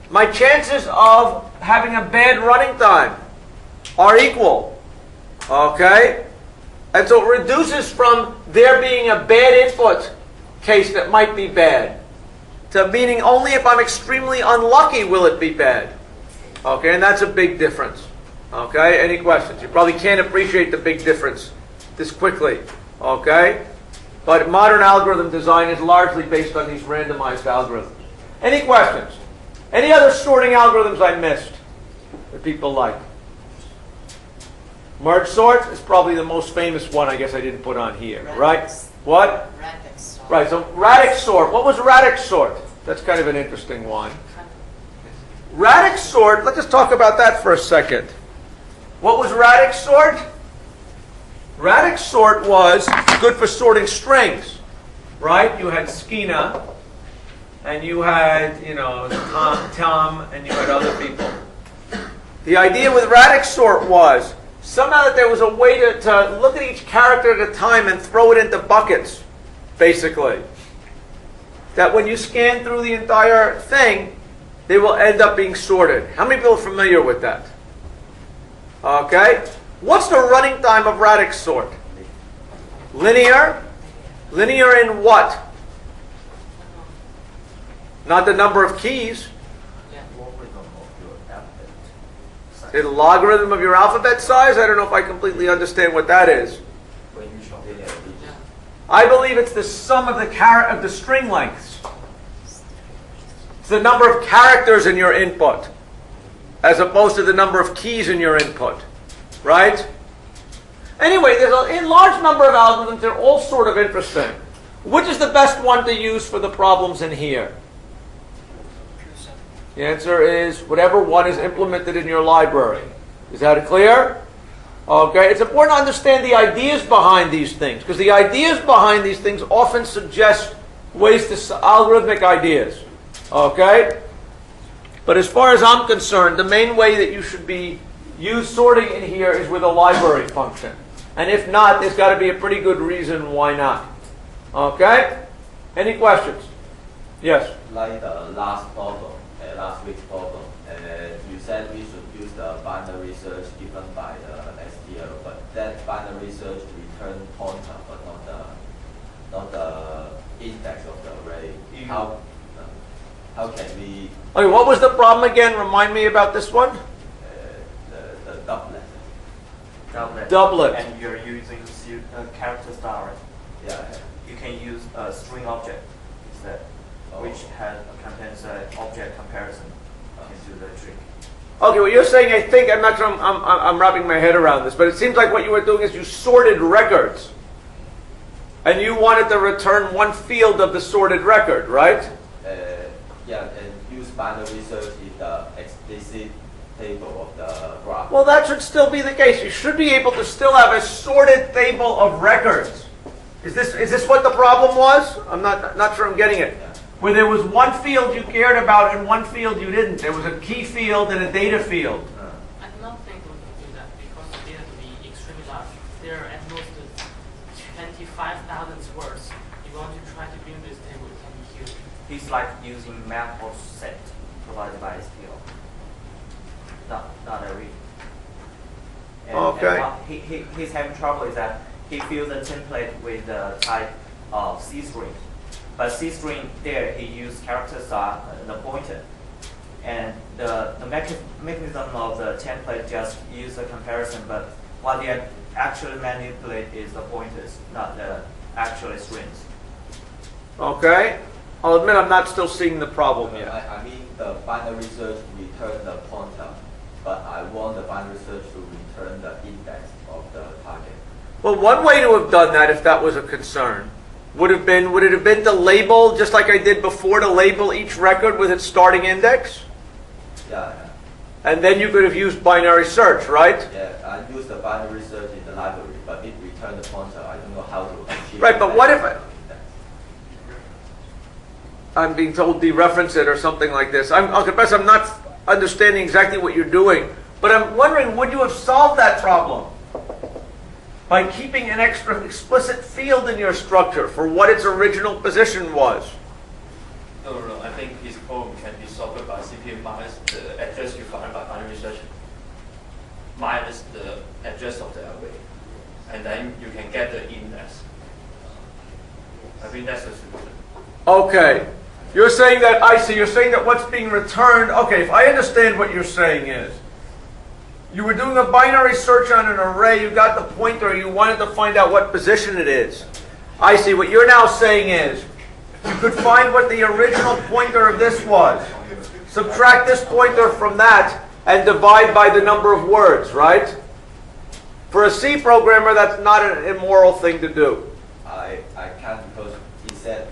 A: my chances of having a bad running time are equal. Okay? And so it reduces from there being a bad input case that might be bad to meaning only if I'm extremely unlucky will it be bad. Okay? And that's a big difference. Okay? Any questions? You probably can't appreciate the big difference this quickly. Okay? But modern algorithm design is largely based on these randomized algorithms. Any questions? Any other sorting algorithms I missed that people like? Merge sort is probably the most famous one. I guess I didn't put on here, right?
B: Radix.
A: What?
B: Radix Sort.
A: Right. So Radix Sort. What was Radix Sort? That's kind of an interesting one. Radix Sort. Let's just talk about that for a second. What was Radix Sort? Radix Sort was good for sorting strings, right? You had Skiena, and you had, Tom, and you had other people. The idea with Radix Sort was somehow that there was a way to look at each character at a time and throw it into buckets, basically. That when you scan through the entire thing, they will end up being sorted. How many people are familiar with that? Okay. What's the running time of Radix Sort? Linear? Linear in what? Not the number of keys. The logarithm of your alphabet size? I don't know if I completely understand what that is. I believe it's the sum of the string lengths. It's the number of characters in your input, as opposed to the number of keys in your input. Right? Anyway, there's a large number of algorithms. They're all sort of interesting. Which is the best one to use for the problems in here? The answer is whatever one is implemented in your library. Is that clear? Okay. It's important to understand the ideas behind these things, because the ideas behind these things often suggest ways to algorithmic ideas. Okay? But as far as I'm concerned, the main way that you should be use sorting in here is with a library function. And if not, there's got to be a pretty good reason why not. Okay? Any questions? Yes?
E: Like the last problem, last week's problem, you said we should use the binary search given by the STL, but that binary search return pointer, but not the index of the array. How can we...
A: Okay, what was the problem again? Remind me about this one.
E: The doublet.
A: Doublet.
G: And you're using character star.
E: Yeah.
G: You can use a string object instead, which contains an object comparison into the trick.
A: Okay, what you're saying, I think, I'm not sure I'm wrapping my head around this, but it seems like what you were doing is you sorted records. And you wanted to return one field of the sorted record, right?
E: Yeah, and use binary search in the explicit table of the graph.
A: Well, that should still be the case. You should be able to still have a sorted table of records. Is this what the problem was? I'm not sure I'm getting it.
E: Yeah.
A: Where there was one field you cared about and one field you didn't. There was a key field and a data field.
D: I don't think we can do that because the data will be extremely large. There are at most 25,000 words. If you want to try to build this table, it can be huge.
G: It's like using map or set provided by STL. Not a read.
A: Okay.
G: And he's having trouble is that he fills the template with the type of C string. But C string there, he used character star, the pointer. And the mechanism of the template just use a comparison, but what they actually manipulate is the pointers, not the actual strings.
A: Okay. I'll admit I'm not still seeing the problem yet.
E: I mean the binary search return the pointer, but I want the binary search to return the index of the target.
A: Well, one way to have done that, if that was a concern, would it have been to label, just like I did before, to label each record with its starting index?
E: Yeah.
A: And then you could have used binary search, right?
E: Yeah, I use the binary search in the library, but it returned the pointer. I don't know how to achieve.
A: Right, but what if
E: index.
A: I'm being told dereference it or something like this? I'll confess I'm not understanding exactly what you're doing, but I'm wondering, would you have solved that problem by keeping an extra explicit field in your structure for what its original position was?
F: No. I think this problem can be solved by CPU minus the address you find by binary search minus the address of the array, and then you can get the index. I think that's the solution.
A: Okay. You're saying that, I see, you're saying that what's being returned, okay, if I understand what you're saying is, you were doing a binary search on an array, you got the pointer, you wanted to find out what position it is. I see, what you're now saying is, you could find what the original pointer of this was, subtract this pointer from that, and divide by the number of words, right? For a C programmer, that's not an immoral thing to do.
E: I can't because he said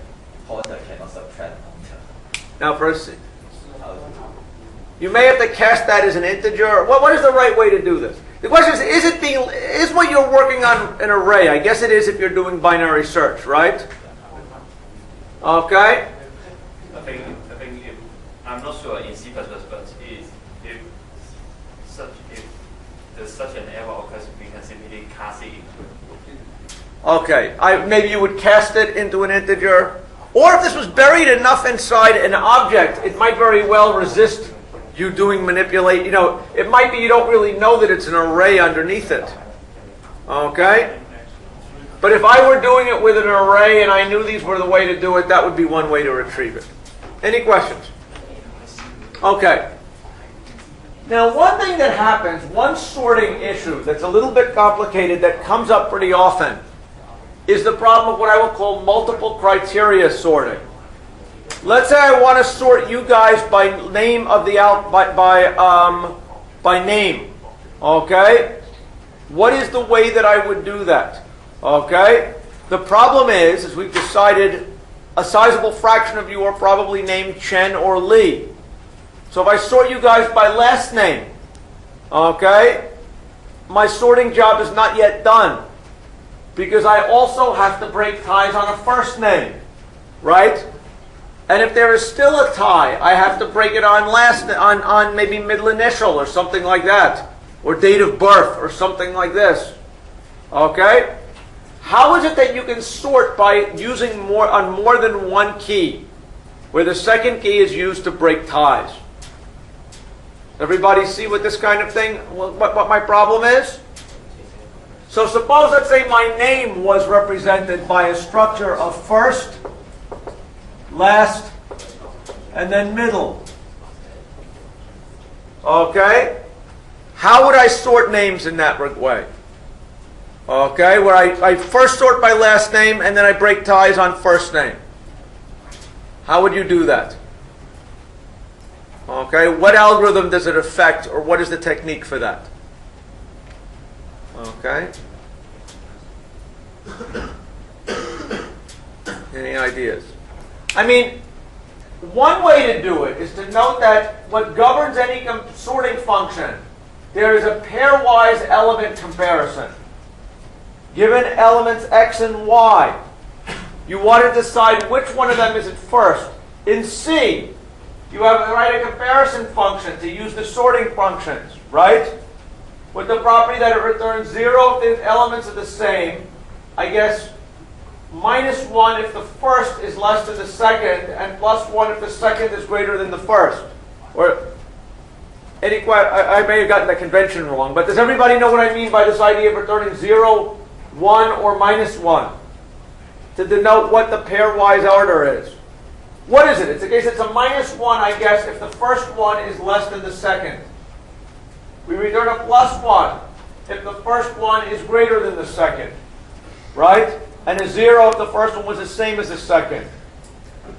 E: pointer cannot subtract pointer.
A: Now for a C,
E: How-
A: you may have to cast that as an integer. What is the right way to do this? The question is what you're working on an array? I guess it is if you're doing binary search, right? Okay.
F: I think if, I'm not sure in C++, but if there's such an error occurs, we can simply cast it into.
A: Okay. Maybe you would cast it into an integer, or if this was buried enough inside an object, it might very well resist you doing manipulate. You know, it might be you don't really know that it's an array underneath it. Okay. But if I were doing it with an array and I knew these were the way to do it, that would be one way to retrieve it. Any questions? Okay. Now, one thing that happens, one sorting issue that's a little bit complicated that comes up pretty often is the problem of what I will call multiple criteria sorting. Let's say I want to sort you guys by name of the by name. Okay? What is the way that I would do that? Okay? The problem is we've decided a sizable fraction of you are probably named Chen or Li. So if I sort you guys by last name, okay, my sorting job is not yet done because I also have to break ties on a first name, right? And if there is still a tie, I have to break it on on maybe middle initial or something like that, or date of birth or something like this. Okay? How is it that you can sort by using more than one key, where the second key is used to break ties? Everybody see what this kind of thing, what my problem is? So suppose, let's say my name was represented by a structure of first, last, and then middle. Okay? How would I sort names in that way? Okay, where I first sort by last name and then I break ties on first name. How would you do that? Okay, what algorithm does it affect, or what is the technique for that? Okay. Any ideas? I mean, one way to do it is to note that what governs any sorting function, there is a pairwise element comparison. Given elements x and y, you want to decide which one of them is at first. In C, you have to write a comparison function to use the sorting functions, right? With the property that it returns 0 if the elements are the same, I guess -1 if the first is less than the second, and +1 if the second is greater than the first. Or I may have gotten the convention wrong, but does everybody know what I mean by this idea of returning 0, 1, or -1? To denote what the pairwise order is. What is it? It's a case it's a -1, I guess, if the first one is less than the second. We return a +1 if the first one is greater than the second. Right? And a 0 if the first one was the same as the second.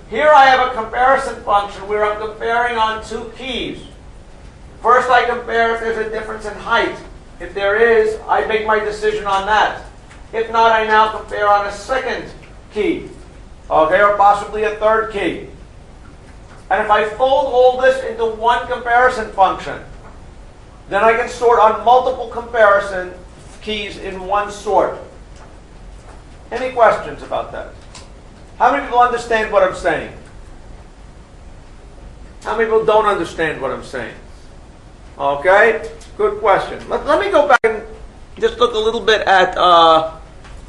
A: Here I have a comparison function where I'm comparing on two keys. First I compare if there's a difference in height. If there is, I make my decision on that. If not, I now compare on a second key. Okay, or possibly a third key. And if I fold all this into one comparison function, then I can sort on multiple comparison keys in one sort. Any questions about that? How many people understand what I'm saying? How many people don't understand what I'm saying? Okay, good question. Let me go back and just look a little bit at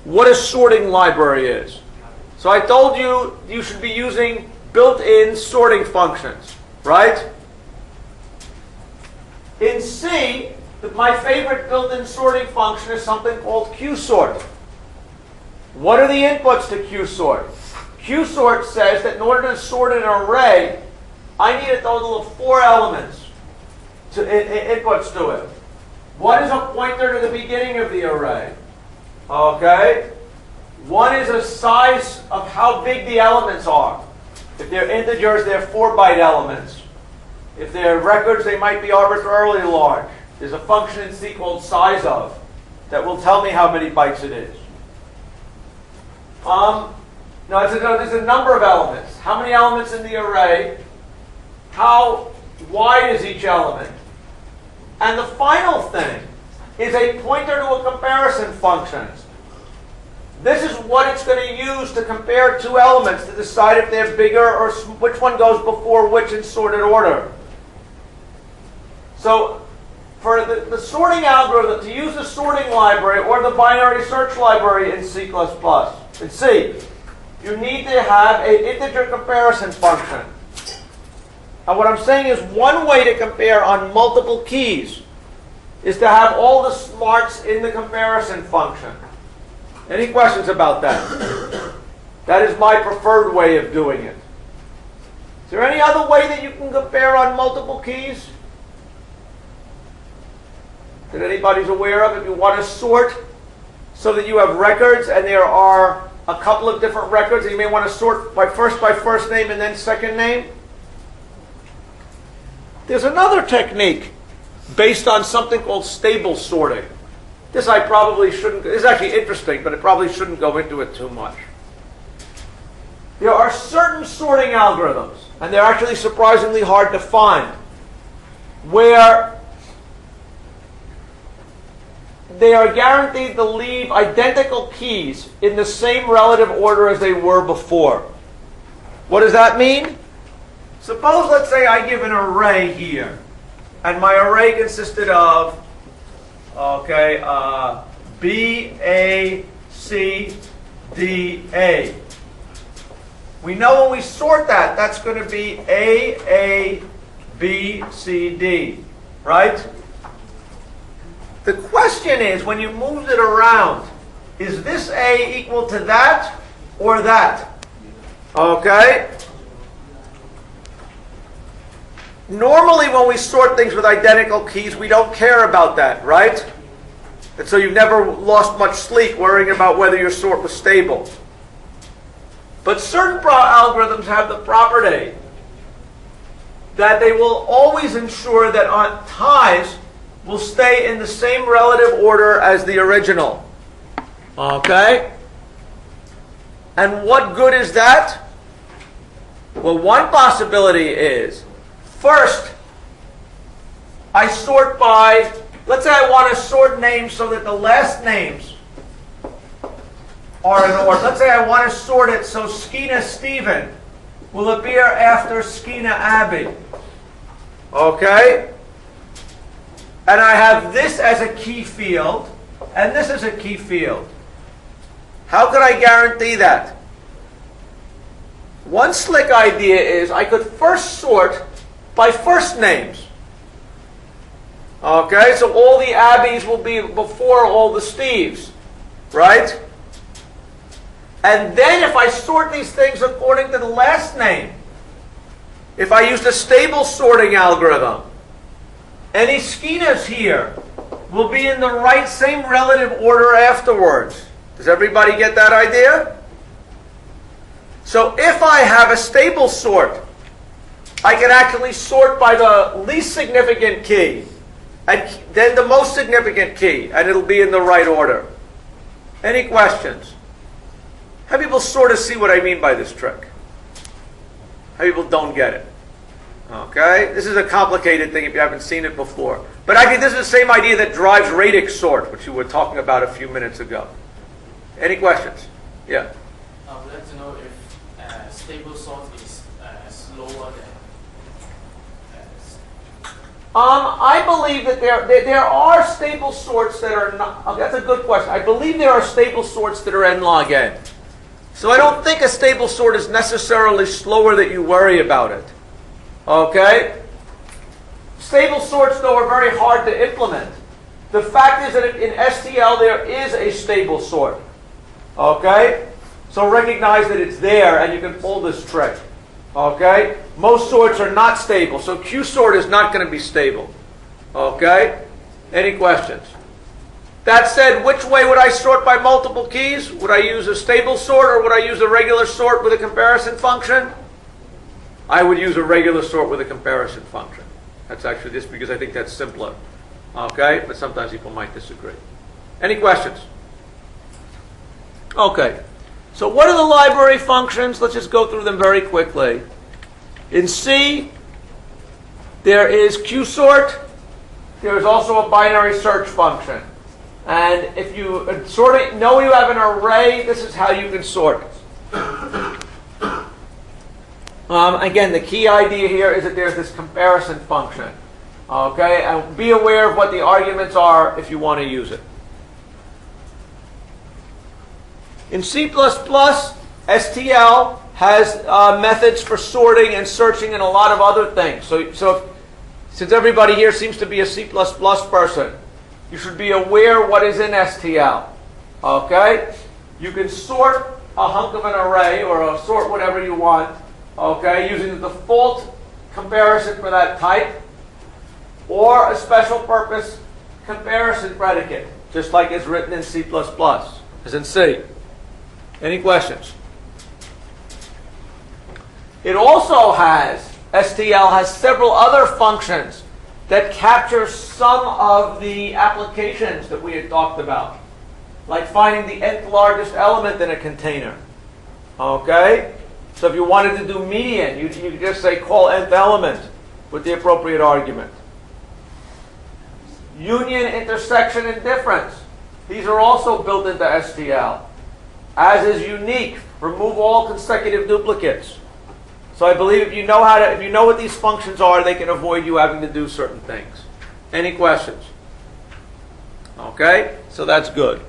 A: what a sorting library is. So I told you you should be using built-in sorting functions, right? In C, my favorite built-in sorting function is something called Quicksort. What are the inputs to Quicksort? Quicksort says that in order to sort an array, I need a total of 4 elements, inputs to it. One is a pointer to the beginning of the array. Okay? One is a size of how big the elements are. If they're integers, they're 4-byte elements. If they're records, they might be arbitrarily large. There's a function in C called size of that will tell me how many bytes it is. No, there's a number of elements. How many elements in the array? How wide is each element? And the final thing is a pointer to a comparison function. This is what it's going to use to compare two elements to decide if they're bigger or which one goes before which in sorted order. So for the sorting algorithm, to use the sorting library or the binary search library in C++, in C, you need to have an integer comparison function. And what I'm saying is one way to compare on multiple keys is to have all the smarts in the comparison function. Any questions about that? That is my preferred way of doing it. Is there any other way that you can compare on multiple keys that anybody's aware of? If you want to sort so that you have records and there are a couple of different records, and you may want to sort by first name and then second name. There's another technique based on something called stable sorting. This I probably shouldn't, this is actually interesting, but I probably shouldn't go into it too much. There are certain sorting algorithms, and they're actually surprisingly hard to find, where they are guaranteed to leave identical keys in the same relative order as they were before. What does that mean? Suppose, let's say, I give an array here, and my array consisted of, okay, B, A, C, D, A. We know when we sort that, that's going to be A, B, C, D, right? The question is, when you moved it around, is this A equal to that or that? Okay? Normally when we sort things with identical keys, we don't care about that, right? And so you've never lost much sleep worrying about whether your sort was stable. But certain algorithms have the property that they will always ensure that on ties will stay in the same relative order as the original. Okay? And what good is that? Well, one possibility is, first, I sort by, let's say I want to sort names so that the last names are in order. Let's say I want to sort it so Skiena Stephen will appear after Skiena Abby. Okay? And I have this as a key field, and this as a key field. How could I guarantee that? One slick idea is I could first sort by first names. Okay, so all the Abbeys will be before all the Steves, right? And then if I sort these things according to the last name, if I used a stable sorting algorithm, any Skeenas here will be in the same relative order afterwards. Does everybody get that idea? So if I have a stable sort, I can actually sort by the least significant key, and then the most significant key, and it'll be in the right order. Any questions? How people sort of see what I mean by this trick? How people don't get it? Okay? This is a complicated thing if you haven't seen it before. But I think this is the same idea that drives Radix Sort, which you were talking about a few minutes ago. Any questions? Yeah?
D: We'd like to know if stable sort is slower than...
A: I believe that there are stable sorts that are not... Oh, that's a good question. I believe there are stable sorts that are n log n. So I don't think a stable sort is necessarily slower that you worry about it. Okay? Stable sorts, though, are very hard to implement. The fact is that in STL there is a stable sort. Okay? So recognize that it's there and you can pull this trick. Okay? Most sorts are not stable, so Quicksort is not going to be stable. Okay? Any questions? That said, which way would I sort by multiple keys? Would I use a stable sort or would I use a regular sort with a comparison function? I would use a regular sort with a comparison function. That's actually this because I think that's simpler. Okay? But sometimes people might disagree. Any questions? Okay. So what are the library functions? Let's just go through them very quickly. In C, there is Quicksort. There is also a binary search function. And if you know you have an array, this is how you can sort it. Again, the key idea here is that there's this comparison function. Okay, and be aware of what the arguments are if you want to use it. In C++, STL has methods for sorting and searching and a lot of other things. So since everybody here seems to be a C++ person, you should be aware what is in STL. Okay? You can sort a hunk of an array or sort whatever you want, okay, using the default comparison for that type or a special purpose comparison predicate, just like it's written in C++, as in C. Any questions? It also has, STL has several other functions that capture some of the applications that we had talked about, like finding the nth largest element in a container. Okay? So if you wanted to do median, you could just say call nth element with the appropriate argument. Union, intersection, and difference. These are also built into STL. As is unique, remove all consecutive duplicates. So I believe if you know what these functions are, they can avoid you having to do certain things. Any questions? Okay, so that's good.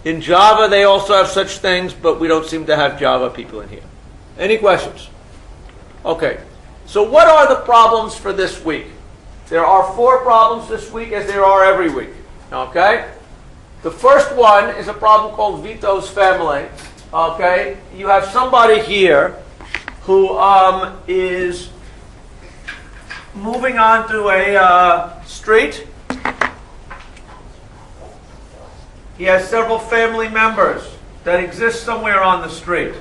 A: In Java, they also have such things, but we don't seem to have Java people in here. Any questions? Okay, so what are the problems for this week? There are 4 problems this week, as there are every week. Okay? The first one is a problem called Vito's family. Okay? You have somebody here who is moving onto a street. He has several family members that exist somewhere on the street.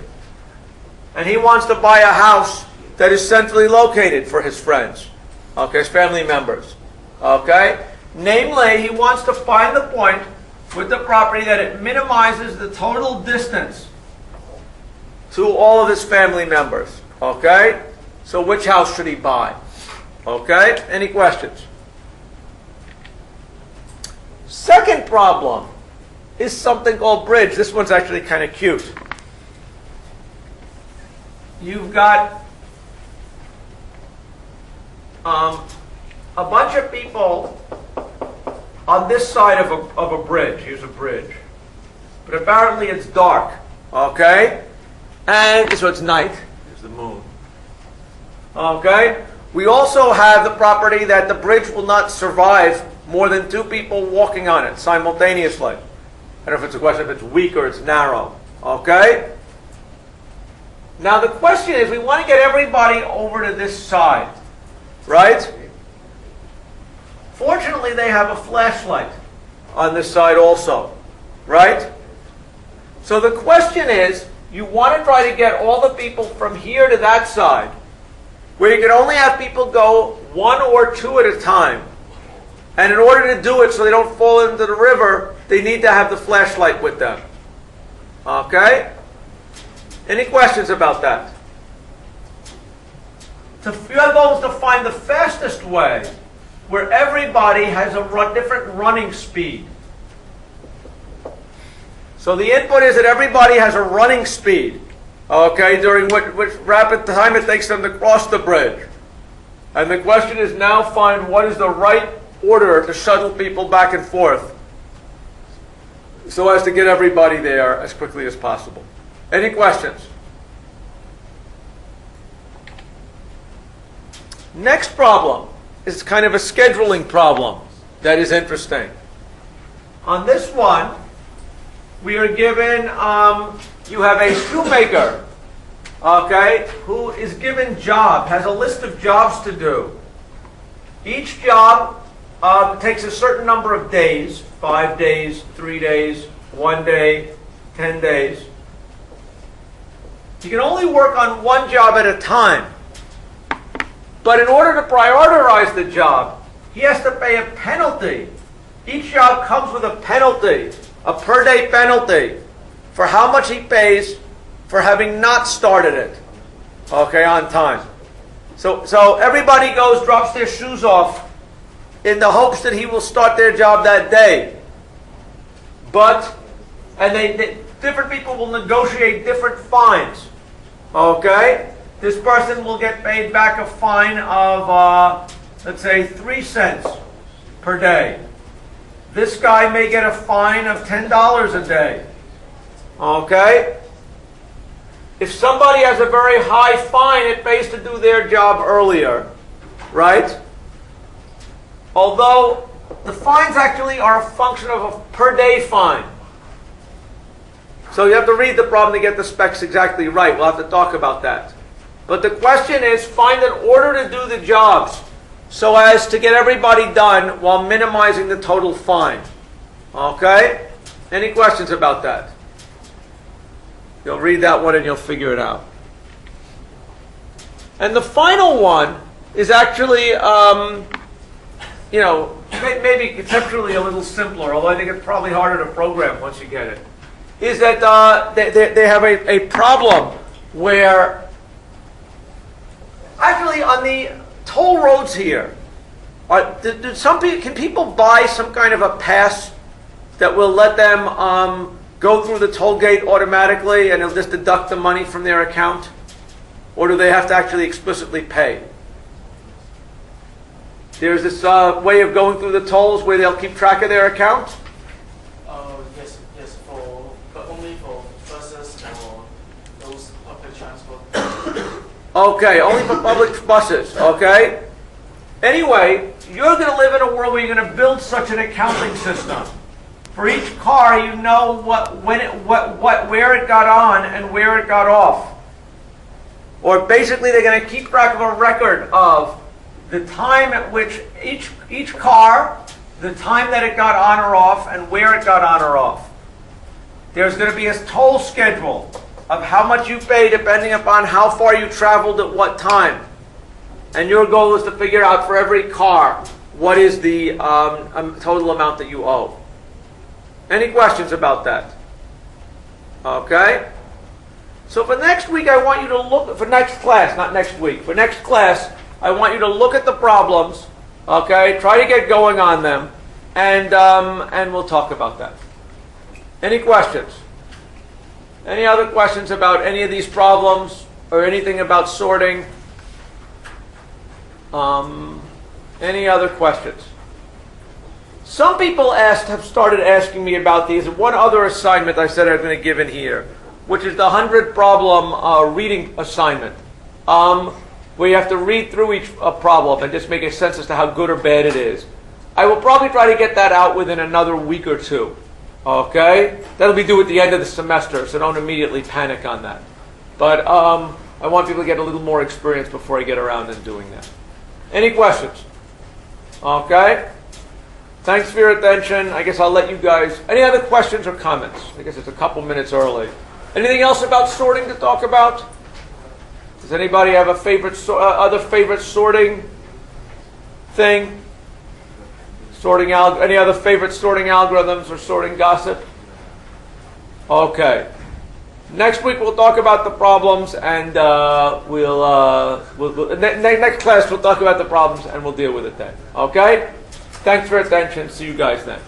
A: And he wants to buy a house that is centrally located for his friends. Okay, his family members. Okay? Namely, he wants to find the point with the property that it minimizes the total distance to all of his family members. Okay? So which house should he buy? Okay? Any questions? Second problem is something called bridge. This one's actually kind of cute. You've got a bunch of people on this side of a bridge. Here's a bridge. But apparently it's dark. Okay? And so it's night. There's the moon. Okay? We also have the property that the bridge will not survive more than 2 people walking on it simultaneously. I don't know if it's a question if it's weak or it's narrow. Okay? Now the question is, we want to get everybody over to this side. Right? Fortunately, they have a flashlight on this side also. Right? So the question is, you want to try to get all the people from here to that side, where you can only have people go 1 or 2 at a time. And in order to do it so they don't fall into the river, they need to have the flashlight with them. Okay? Any questions about that? Your goal is to find the fastest way where everybody has a different running speed. So the input is that everybody has a running speed, okay, during which rapid time it takes them to cross the bridge. And the question is now find what is the right order to shuttle people back and forth so as to get everybody there as quickly as possible. Any questions? Next problem is kind of a scheduling problem that is interesting. On this one, we are given, you have a shoemaker, okay, who is given has a list of jobs to do. Each job takes a certain number of days, 5 days, 3 days, 1 day, 10 days. You can only work on one job at a time. But in order to prioritize the job, he has to pay a penalty. Each job comes with a penalty a per day penalty for how much he pays for having not started it, okay, on time. So everybody goes, drops their shoes off in the hopes that he will start their job that day. And different people will negotiate different fines. Okay? This person will get paid back a fine of, let's say, 3 cents per day. This guy may get a fine of $10 a day. Okay? If somebody has a very high fine, it pays to do their job earlier. Right? Although the fines actually are a function of a per day fine. So you have to read the problem to get the specs exactly right. We'll have to talk about that. But the question is, find an order to do the jobs so as to get everybody done while minimizing the total fine. Okay? Any questions about that? You'll read that one and you'll figure it out. And the final one is actually, maybe conceptually a little simpler, although I think it's probably harder to program once you get it. Is that they have a problem where, actually on the toll roads here, can people buy some kind of a pass that will let them go through the toll gate automatically and it'll just deduct the money from their account? Or do they have to actually explicitly pay? There's this way of going through the tolls where they'll keep track of their account?
C: Yes, but only for buses or those public transport.
A: Okay, only for public buses, okay? Anyway, you're going to live in a world where you're going to build such an accounting system. For each car, you know where it got on and where it got off. Or basically, they're going to keep track of a record of the time at which each car, the time that it got on or off, and where it got on or off. There's going to be a toll schedule of how much you pay depending upon how far you traveled at what time. And your goal is to figure out for every car what is the total amount that you owe. Any questions about that? Okay? So for next week, I want you to look, for next class, not next week, for next class, I want you to look at the problems, okay? Try to get going on them, and we'll talk about that. Any questions? Any other questions about any of these problems or anything about sorting? Any other questions? Some people have started asking me about these. One other assignment I said I was going to give in here, which is the 100 problem reading assignment, where you have to read through each problem and just make a sense as to how good or bad it is. I will probably try to get that out within another week or two. Okay? That'll be due at the end of the semester, so don't immediately panic on that. But I want people to get a little more experience before I get around to doing that. Any questions? Okay? Thanks for your attention. I guess I'll let you guys... Any other questions or comments? I guess it's a couple minutes early. Anything else about sorting to talk about? Does anybody have a favorite other favorite sorting thing? Any other favorite sorting algorithms or sorting gossip? Okay. Next week we'll talk about the problems, and next class we'll talk about the problems and we'll deal with it then. Okay? Thanks for your attention. See you guys then.